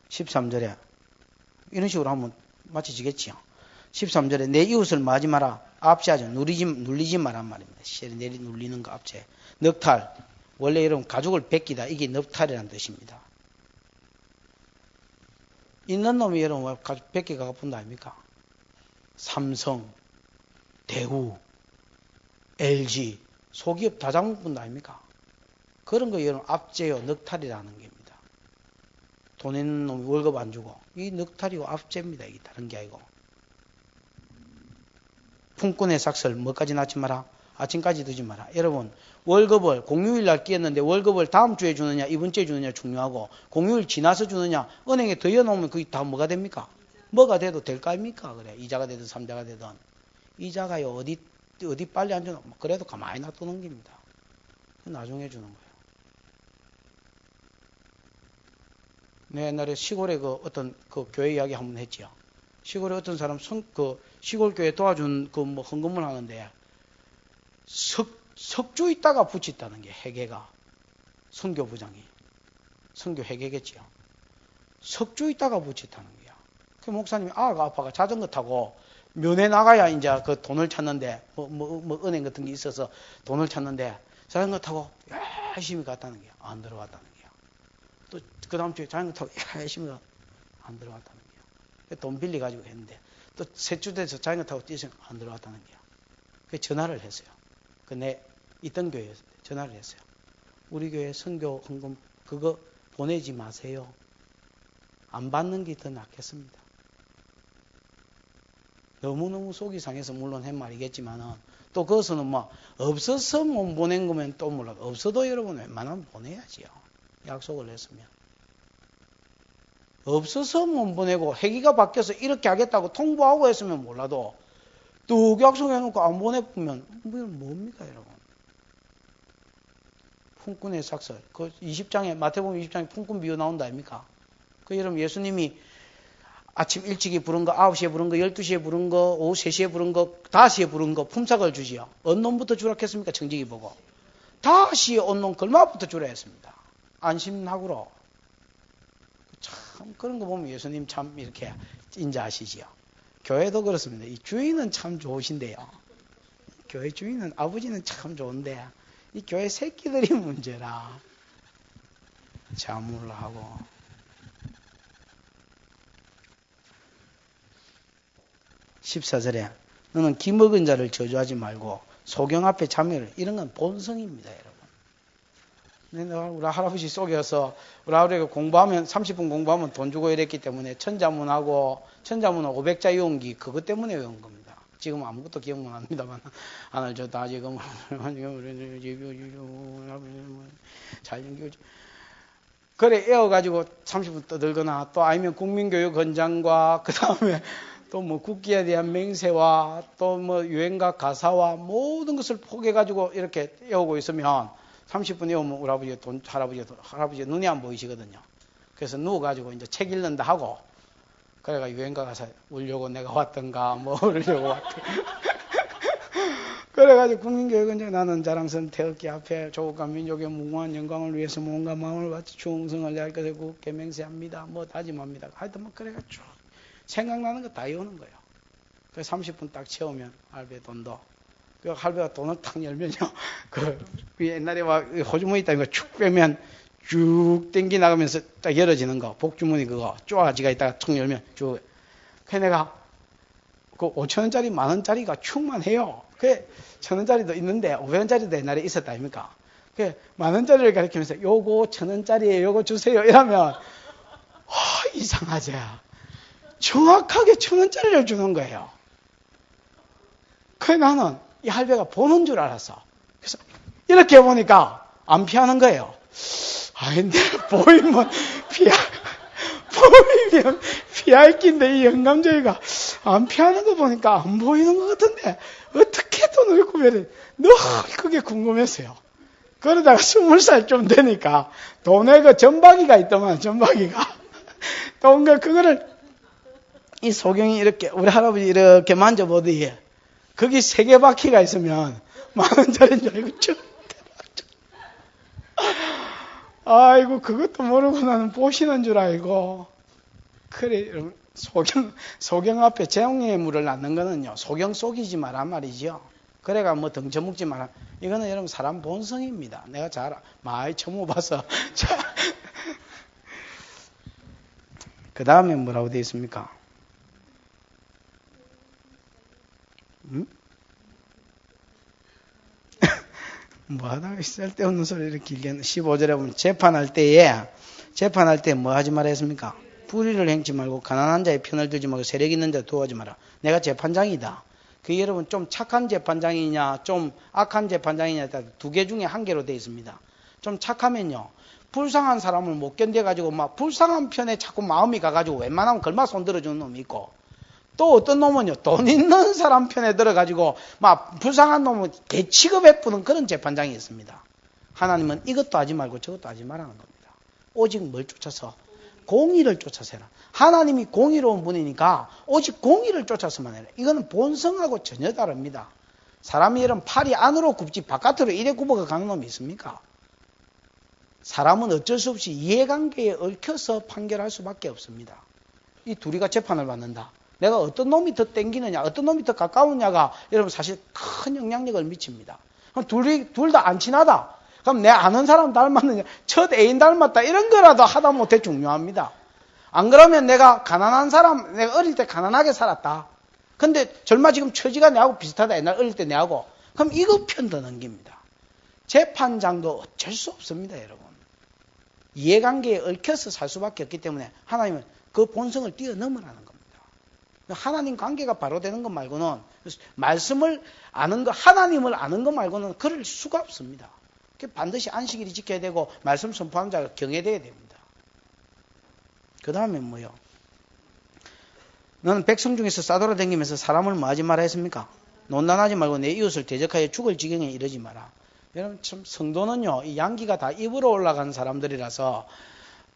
13절에 이런 식으로 하면 맞춰지겠지요. 13절에 내 이웃을 마지 마라. 압제하죠. 눌리지 마란 말입니다. 눌리는 거 압제. 넉탈. 원래 여러분 가죽을 베끼다. 이게 넉탈이라는 뜻입니다. 있는 놈이 여러분 가죽 베끼가 아픈다 아닙니까? 삼성, 대우, LG, 소기업 다 잘못본다 아닙니까? 그런 거 여러분 압제요. 넉탈이라는 겁니다. 돈 있는 놈이 월급 안 주고 이 넉탈이고 압제입니다. 이게 다른 게 아니고. 품꾼의 삭설 뭐까지 낳지 마라? 아침까지 두지 마라. 여러분 월급을 공휴일 날 끼었는데 월급을 다음 주에 주느냐 이번 주에 주느냐 중요하고 공휴일 지나서 주느냐 은행에 더 넣어놓으면 그게 다 뭐가 됩니까? 뭐가 돼도 될 거 아닙니까? 그래 이자가 되든 삼자가 되든 이자가요 어디 빨리 안 주나 그래도 가만히 놔두는 겁니다. 나중에 주는 거예요. 내 옛날에 시골에 그 어떤 그 교회 이야기 한번 했지요. 시골에 어떤 사람 그 시골 교회 도와준 그 뭐 헌금을 하는데 석주 있다가 붙였다는 게 회계가 선교부장이 선교 회계겠지요. 석주 있다가 붙였다는 거야. 그 목사님이 아빠가 자전거 타고 면회 나가야 이제 그 돈을 찾는데 뭐 은행 같은 게 있어서 돈을 찾는데 자전거 타고 열심히 갔다는 게야. 안 들어갔다는 게야. 또 그 다음 주에 자전거 타고 열심히 안 들어갔다는 거야. 돈 빌려 가지고 했는데 또 세 주 돼서 자전거 타고 뛰어서 안 들어갔다는 거야. 그 전화를 했어요. 그 내 있던 교회에 전화를 했어요. 우리 교회 선교 헌금 그거 보내지 마세요. 안 받는 게 더 낫겠습니다. 너무너무 속이 상해서 물론 한 말이겠지만은 또 그것은 뭐 없어서 못 보낸 거면 또 몰라도 없어도 여러분 웬만하면 보내야지요. 약속을 했으면. 없어서 못 보내고 회기가 바뀌어서 이렇게 하겠다고 통보하고 했으면 몰라도 뚝 약속해놓고 안 보내면 뭡니까 여러분. 품꾼의 삭설. 그 20장에 마태복음 20장에 품꾼 비유 나온다 아닙니까? 그 여러분 예수님이 아침 일찍이 부른 거 9시에 부른 거 12시에 부른 거 오후 3시에 부른 거 5시에 부른 거 품삯을 주지요. 어느 놈부터 주라 했습니까? 청지기 보고. 5시에 온 놈 걸마부터 주라 했습니다. 안심하고로. 참 그런 거 보면 예수님 참 이렇게 인자하시지요. 교회도 그렇습니다. 이 주인은 참 좋으신데요. 교회 주인은 아버지는 참 좋은데 이 교회 새끼들이 문제라. 자물하고 14절에 너는 기먹은 자를 저주하지 말고 소경 앞에 참여를. 이런 건 본성입니다, 여러분. 내가 우리 할아버지 속여서 우리 할아버지가 공부하면 30분 공부하면 돈 주고 이랬기 때문에 천자문하고 천자문은 500자 외운기 그것 때문에 외운 겁니다. 지금 아무것도 기억 못 합니다만 하늘 줬다 지금 잘 연기하지. 그래 애워가지고 30분 떠들거나 또 아니면 국민교육원장과 그 다음에 또 뭐 국기에 대한 맹세와 또 뭐 유행가 가사와 모든 것을 포개가지고 이렇게 외우고 있으면 30분 외우면 우리 할아버지 눈이 안 보이시거든요. 그래서 누워가지고 이제 책 읽는다 하고 그래가 유행가 가사 울려고 내가 왔던가 뭐 울려고 왔던가 그래가지고 국민교육원장 나는 자랑스러운 태극기 앞에 조국과 민족의 무궁한 영광을 위해서 몸과 마음을 바쳐 충성을 다할 것을 굳게 맹세합니다. 뭐 다짐합니다. 하여튼 뭐 그래가지고 쭉 생각나는 거 다 외우는 거예요. 그래서 30분 딱 채우면 할배 돈도 그 할배가 돈을 탁 열면요. 그 옛날에 막 호주머니 있다는 거 축 빼면 쭉 땡기 나가면서 딱 열어지는 거 복주머니 그거 쪼아지가 있다가 툭 열면 쭉. 그래서 내가 그 5,000원짜리 만원짜리가 충만해요. 그 1,000원짜리도 있는데 500원짜리도 옛날에 있었다 아닙니까? 그 만원짜리를 가리키면서 요거 1,000원짜리에 요거 주세요 이러면 이상하지. 정확하게 1,000원짜리를 주는 거예요. 그래 나는 이 할배가 보는 줄 알았어. 그래서 이렇게 보니까 안 피하는 거예요. 근데 보이면 피할 낀데 이 영감쟁이가 안 피하는 거 보니까 안 보이는 것 같은데 어떻게 돈을 구매를 늘 그게 궁금했어요. 그러다가 20살 좀 되니까 돈에 그 전박이가 있더만 전박이가 뭔가 그거를 이 소경이 이렇게 우리 할아버지 이렇게 만져보더니 거기 3개 바퀴가 있으면 만원짜리인 줄 알고 쭉 아이고 그것도 모르고 나는 보시는 줄 알고. 그래 소경 앞에 재앙의 물을 낳는 거는요 소경 속이지 마란 말이죠. 그래가 뭐 덩쳐먹지 마라. 이거는 여러분 사람 본성입니다. 내가 잘 많이 처먹어봐서. 그 다음에 뭐라고 되어 있습니까? 뭐하다가 쓸데없는 소리를 길게 15절에 보면 재판할 때 뭐 하지 말아 했습니까? 불의를 행치 말고 가난한 자의 편을 들지 말고 세력 있는 자 도와지 마라. 내가 재판장이다. 그 여러분 좀 착한 재판장이냐 좀 악한 재판장이냐 두 개 중에 한 개로 되어 있습니다. 좀 착하면요 불쌍한 사람을 못 견뎌가지고 막 불쌍한 편에 자꾸 마음이 가가지고 웬만하면 걸마 손 들어주는 놈이 있고 또 어떤 놈은요 돈 있는 사람 편에 들어가지고 막 불쌍한 놈은 개 취급해부는 그런 재판장이 있습니다. 하나님은 이것도 하지 말고 저것도 하지 말라는 겁니다. 오직 뭘 쫓아서? 공의를 쫓아서 해라. 하나님이 공의로운 분이니까 오직 공의를 쫓아서만 해라. 이거는 본성하고 전혀 다릅니다. 사람이 이런 팔이 안으로 굽지 바깥으로 이래 굽어가 가는 놈이 있습니까? 사람은 어쩔 수 없이 이해관계에 얽혀서 판결할 수밖에 없습니다. 이 둘이가 재판을 받는다. 내가 어떤 놈이 더 땡기느냐, 어떤 놈이 더 가까우냐가 여러분 사실 큰 영향력을 미칩니다. 그럼 둘 다 안 친하다. 그럼 내 아는 사람 닮았느냐, 첫 애인 닮았다 이런 거라도 하다 못해 중요합니다. 안 그러면 내가 가난한 사람, 내가 어릴 때 가난하게 살았다. 근데 절마 지금 처지가 내하고 비슷하다. 옛날 어릴 때 내하고. 그럼 이거 편 더 넘깁니다. 재판장도 어쩔 수 없습니다, 여러분. 이해관계에 얽혀서 살 수밖에 없기 때문에 하나님은 그 본성을 뛰어넘으라는 겁니다. 하나님 관계가 바로 되는 것 말고는 말씀을 아는 것, 하나님을 아는 것 말고는 그럴 수가 없습니다. 반드시 안식일이 지켜야 되고 말씀 선포하는 자가 경외돼야 됩니다. 그 다음에 뭐요? 너는 백성 중에서 싸돌아다니면서 사람을 뭐 하지 마라 했습니까? 논란하지 말고 내 이웃을 대적하여 죽을 지경에 이르지 마라. 여러분 참 성도는요 이 양기가 다 입으로 올라간 사람들이라서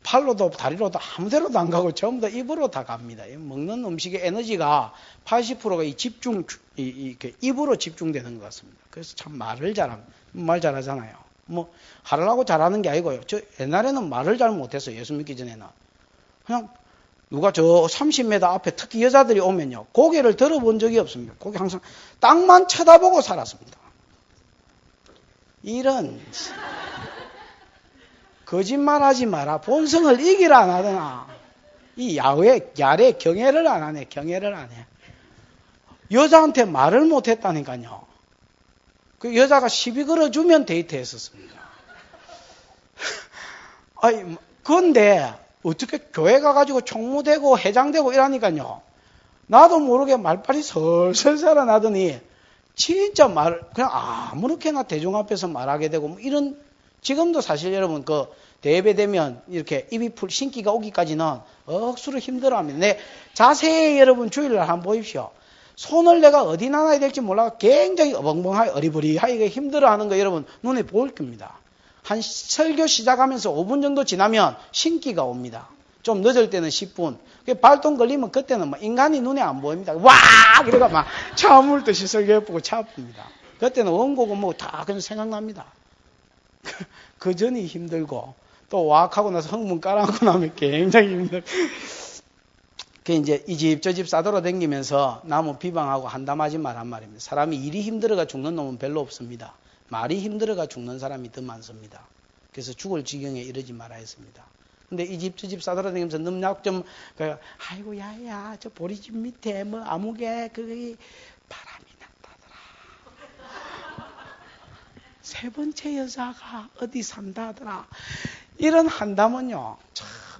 팔로도 다리로도 아무데로도 안 가고 전부 다 입으로 다 갑니다. 먹는 음식의 에너지가 80%가 입으로 집중되는 것 같습니다. 그래서 참 말 잘하잖아요. 뭐 하려고 잘하는 게 아니고요. 저 옛날에는 말을 잘 못했어요. 예수 믿기 전에는. 그냥 누가 저 30m 앞에 특히 여자들이 오면요. 고개를 들어본 적이 없습니다. 고개 항상 땅만 쳐다보고 살았습니다. 이런 거짓말하지 마라. 본성을 이기라 안 하더나. 이 야외 경애를 안 하네. 경애를 안 해. 여자한테 말을 못했다니까요. 그 여자가 시비 걸어주면 데이트했었습니다. 아니, 그런데 어떻게 교회 가가지고 총무되고 회장되고 이러니까요. 나도 모르게 말빨이 설설 살아나더니 진짜 그냥 아무렇게나 대중 앞에서 말하게 되고 뭐 이런, 지금도 사실 여러분 그 대예배되면 이렇게 입이 신기가 오기까지는 억수로 힘들어합니다. 네, 자세히 여러분 주일날 한번 보십시오. 손을 내가 어디 놔야 될지 몰라 굉장히 어벙벙하게 어리버리하게 힘들어하는 거 여러분 눈에 보일 겁니다. 한 설교 시작하면서 5분 정도 지나면 신기가 옵니다. 좀 늦을 때는 10분. 발동 걸리면 그때는 막 인간이 눈에 안 보입니다. 와! 그래가 막 차물 듯이 설교해보고 차 아픕니다. 그때는 원고고 뭐 다 그냥 생각납니다. 그 전이 힘들고 또 와악하고 나서 흥분 깔아놓고 나면 굉장히 힘들고. 그 이제 이 집 저 집 싸돌아다니면서 나무 비방하고 한담하지 말란 말입니다. 사람이 일이 힘들어가 죽는 놈은 별로 없습니다. 말이 힘들어가 죽는 사람이 더 많습니다. 그래서 죽을 지경에 이르지 말아야 했습니다. 근데 이 집 저 집 싸돌아다니면서 넘약 좀 아이고 야야 저 보리집 밑에 뭐 아무개 거기 바람이 났다더라. 세 번째 여자가 어디 산다더라. 이런 한담은요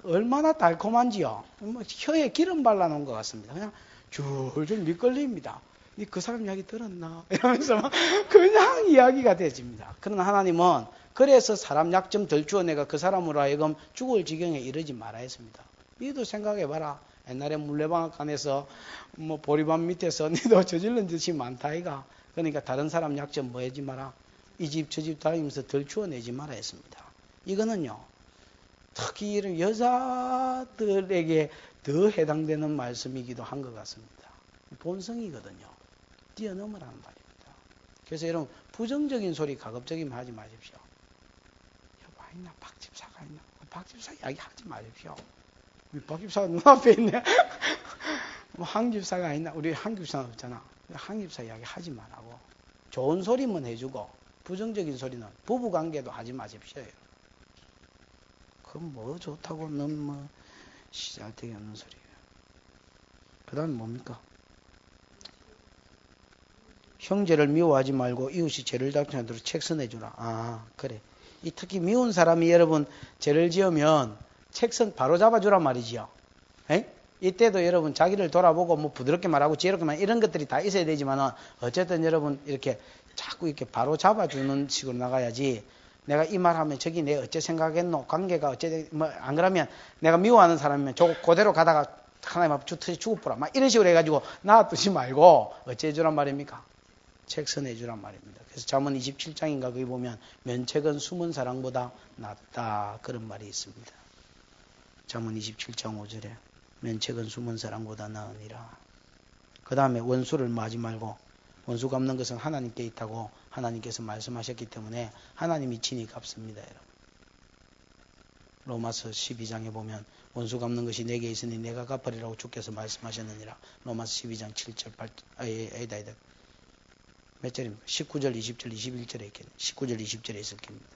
얼마나 달콤한지요. 뭐 혀에 기름 발라놓은 것 같습니다. 그냥 줄줄 밑걸립니다. 니 그 사람 이야기 들었나? 이러면서 막 그냥 이야기가 되집니다. 그러나 하나님은 그래서 사람 약 좀 덜 주어 내가 그 사람으로 하여금 죽을 지경에 이르지 말아야 했습니다. 니도 생각해봐라. 옛날에 물레방앗간에서 뭐 보리밥 밑에서 니도 저질른 짓이 많다 이가. 그러니까 다른 사람 약 좀 뭐 하지 마라. 이 집 저 집 다니면서 덜 주어내지 말아야 했습니다. 이거는요. 특히 이런 여자들에게 더 해당되는 말씀이기도 한 것 같습니다. 본성이거든요. 뛰어넘으라는 말입니다. 그래서 여러분 부정적인 소리 가급적이면 하지 마십시오. 여보 있나? 박 집사가 있나? 박 집사 이야기 하지 마십시오. 우리 박 집사가 눈앞에 있네. 뭐 한 집사가 있나? 우리 한 집사가 없잖아. 한 집사 이야기 하지 말라고. 좋은 소리만 해주고 부정적인 소리는 부부관계도 하지 마십시오. 그럼 뭐 좋다고 넌 뭐 시잘데기 없는 소리예요. 그 다음에 뭡니까? 형제를 미워하지 말고 이웃이 죄를 닥치도록 책선해주라. 아 그래. 이 특히 미운 사람이 여러분 죄를 지으면 책선 바로 잡아주란 말이지요. 에? 이때도 여러분 자기를 돌아보고 뭐 부드럽게 말하고 지혜롭게 말하고 이런 것들이 다 있어야 되지만은 어쨌든 여러분 이렇게 자꾸 이렇게 바로 잡아주는 식으로 나가야지. 내가 이 말하면 저기 내 어째 생각했노? 관계가 어째 뭐 안 그러면 내가 미워하는 사람이면 저 그대로 가다가 하나님 앞에 죽어보라. 막 이런 식으로 해가지고 놔두지 말고 어째 해주란 말입니까? 책선해 주란 말입니다. 그래서 잠언 27장인가 거기 보면 면책은 숨은 사랑보다 낫다 그런 말이 있습니다. 잠언 27장 5절에 면책은 숨은 사랑보다 나으니라. 그 다음에 원수를 마지 말고 원수 갚는 것은 하나님께 있다고 하나님께서 말씀하셨기 때문에 하나님이 친히 갚습니다. 여러분. 로마서 12장에 보면 원수 갚는 것이 내게 있으니 내가 갚으리라고 주께서 말씀하셨느니라. 로마서 12장 7절 8절 몇 절입니까? 19절, 20절, 21절에 있겠네. 19절, 20절에 있을 겁니다.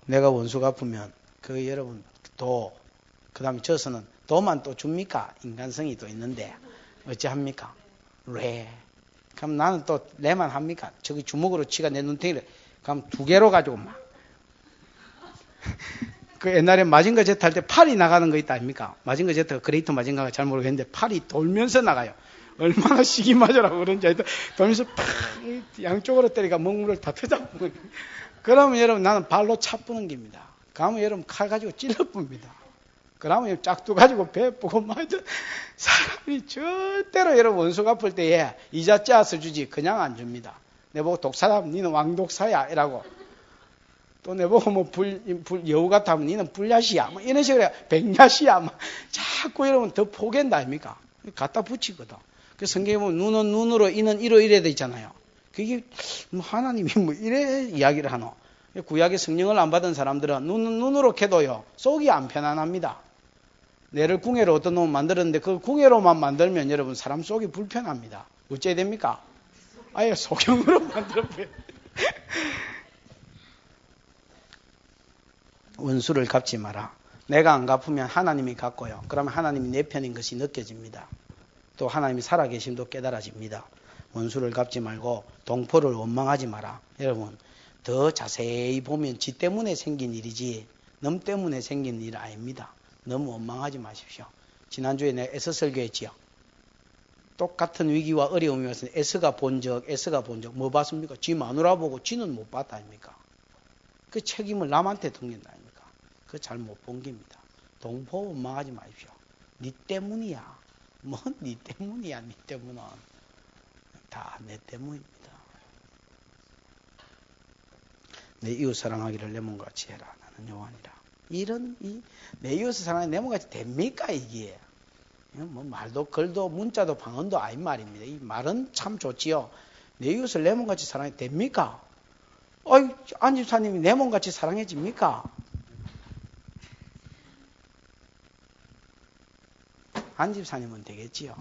내가 원수 갚으면 그 여러분 그 다음에 져서는 도만 또 줍니까? 인간성이 또 있는데 어찌 합니까? 왜? 그럼 나는 또 내만 합니까? 저기 주먹으로 치가 내 눈탱이를 그럼 두 개로 가지고 막 그 옛날에 마징거 제트 할 때 팔이 나가는 거 있다 아닙니까? 마징거 제트가 그레이트 마징거가 잘 모르겠는데 팔이 돌면서 나가요. 얼마나 시기 맞으라고 그런지 하여튼 돌면서 팍 양쪽으로 때리니까 먹물을 다 터잡고 그러면 여러분 나는 발로 차뿌는 겁니다. 그러면 여러분 칼 가지고 찔러쁩니다. 그러면 짝두 가지고 배쁘고 맞아. 사람이 절대로 여러분 원수 갚을 때에 이자 짜서 주지 그냥 안 줍니다. 내보고 독사람 니는 왕독사야 이라고. 또 내보고 뭐 여우 같아 하면 니는 불야시야 뭐 이런 식으로 해. 백야시야 뭐 자꾸 여러분 더 포갠다 아닙니까? 갖다 붙이거든. 그 성경에 보면 눈은 눈으로 이는 이로 이래 돼 있잖아요. 그게 뭐 하나님이 뭐 이래 이야기를 하노. 구약의 성령을 안 받은 사람들은 눈은 눈으로 캐도요 속이 안 편안합니다. 뇌를 궁예로 어떤 놈을 만들었는데 그 궁예로만 만들면 여러분 사람 속이 불편합니다. 어째야 됩니까? 아예 소경으로 만들어버려요. 원수를 갚지 마라. 내가 안 갚으면 하나님이 갚고요. 그러면 하나님이 내 편인 것이 느껴집니다. 또 하나님이 살아계심도 깨달아집니다. 원수를 갚지 말고 동포를 원망하지 마라. 여러분 더 자세히 보면 지 때문에 생긴 일이지 놈 때문에 생긴 일 아닙니다. 너무 원망하지 마십시오. 지난주에 내가 에서 설교했지요. 똑같은 위기와 어려움이 왔을 때 에서가 본 적 뭐 봤습니까? 지 마누라 보고 지는 못 봤다 아닙니까? 그 책임을 남한테 던긴다 아닙니까? 그거 잘 못 본 겁니다. 동포 원망하지 마십시오. 니 때문이야. 뭐 니 때문이야. 니 때문은 다 내 때문입니다. 내 이웃 사랑하기를 내 몸같이 해라. 나는 요한이라. 이런 내 이웃을 사랑하기 내 몸같이 됩니까 이게? 뭐 말도 글도 문자도 방언도 아닌 말입니다. 이 말은 참 좋지요. 내 이웃을 내 몸같이 사랑해 됩니까? 안 집사님이 내 몸같이 사랑해집니까? 안 집사님은 되겠지요.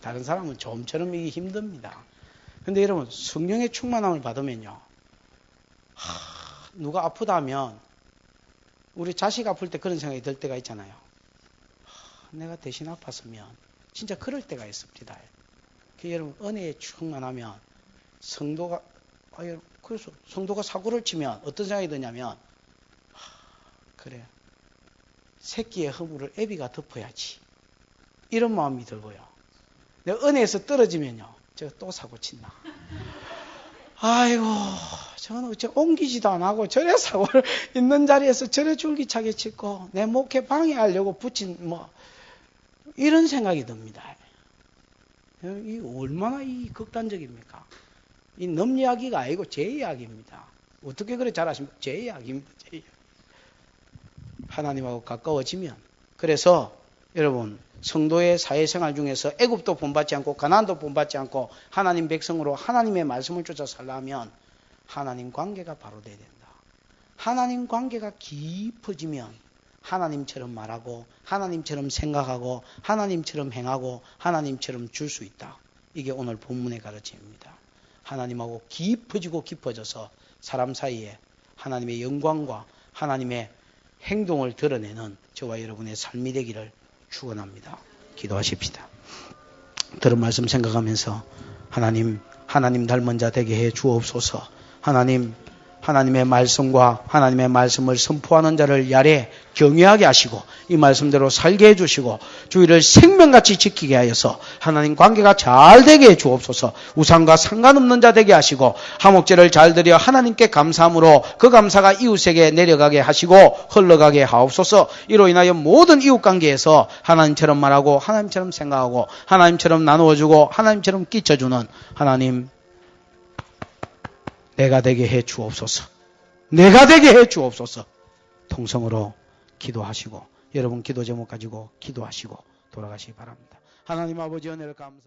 다른 사람은 좀처럼 이기 힘듭니다. 근데 여러분 성령의 충만함을 받으면요. 누가 아프다 하면 우리 자식 아플 때 그런 생각이 들 때가 있잖아요. 내가 대신 아팠으면 진짜 그럴 때가 있습니다. 여러분 은혜에 충만하면 성도가 그래서 성도가 사고를 치면 어떤 생각이 드냐면 그래 새끼의 허물을 애비가 덮어야지 이런 마음이 들고요. 내가 은혜에서 떨어지면요 제가 또 사고 친다. 아이고 저는 어째 옮기지도 안 하고 저래 사고를 있는 자리에서 저래 줄기차게 치고 내 목에 방해하려고 붙인 이런 생각이 듭니다. 이 얼마나 극단적입니까? 이 놈 이야기가 아니고 제 이야기입니다. 어떻게 그래 잘하십니까? 제 이야기입니다. 제 이야기. 하나님하고 가까워지면 그래서 여러분 성도의 사회생활 중에서 애굽도 본받지 않고 가나안도 본받지 않고 하나님 백성으로 하나님의 말씀을 쫓아 살려면 하나님 관계가 바로 돼야 된다. 하나님 관계가 깊어지면 하나님처럼 말하고 하나님처럼 생각하고 하나님처럼 행하고 하나님처럼 줄 수 있다. 이게 오늘 본문의 가르침입니다. 하나님하고 깊어져서 사람 사이에 하나님의 영광과 하나님의 행동을 드러내는 저와 여러분의 삶이 되기를 축원합니다. 기도하십시다. 들은 말씀 생각하면서 하나님 닮은 자 되게 해 주옵소서. 하나님의 말씀과 하나님의 말씀을 선포하는 자를 야래 경외하게 하시고 이 말씀대로 살게 해주시고 주의를 생명같이 지키게 하여서 하나님 관계가 잘 되게 해 주옵소서. 우상과 상관없는 자 되게 하시고 화목제를 잘 드려 하나님께 감사함으로 그 감사가 이웃에게 내려가게 하시고 흘러가게 하옵소서. 이로 인하여 모든 이웃관계에서 하나님처럼 말하고 하나님처럼 생각하고 하나님처럼 나누어주고 하나님처럼 끼쳐주는 하나님 내가 되게 해 주옵소서. 내가 되게 해 주옵소서. 통성으로 기도하시고 여러분 기도 제목 가지고 기도하시고 돌아가시기 바랍니다. 하나님 아버지 은혜를 감사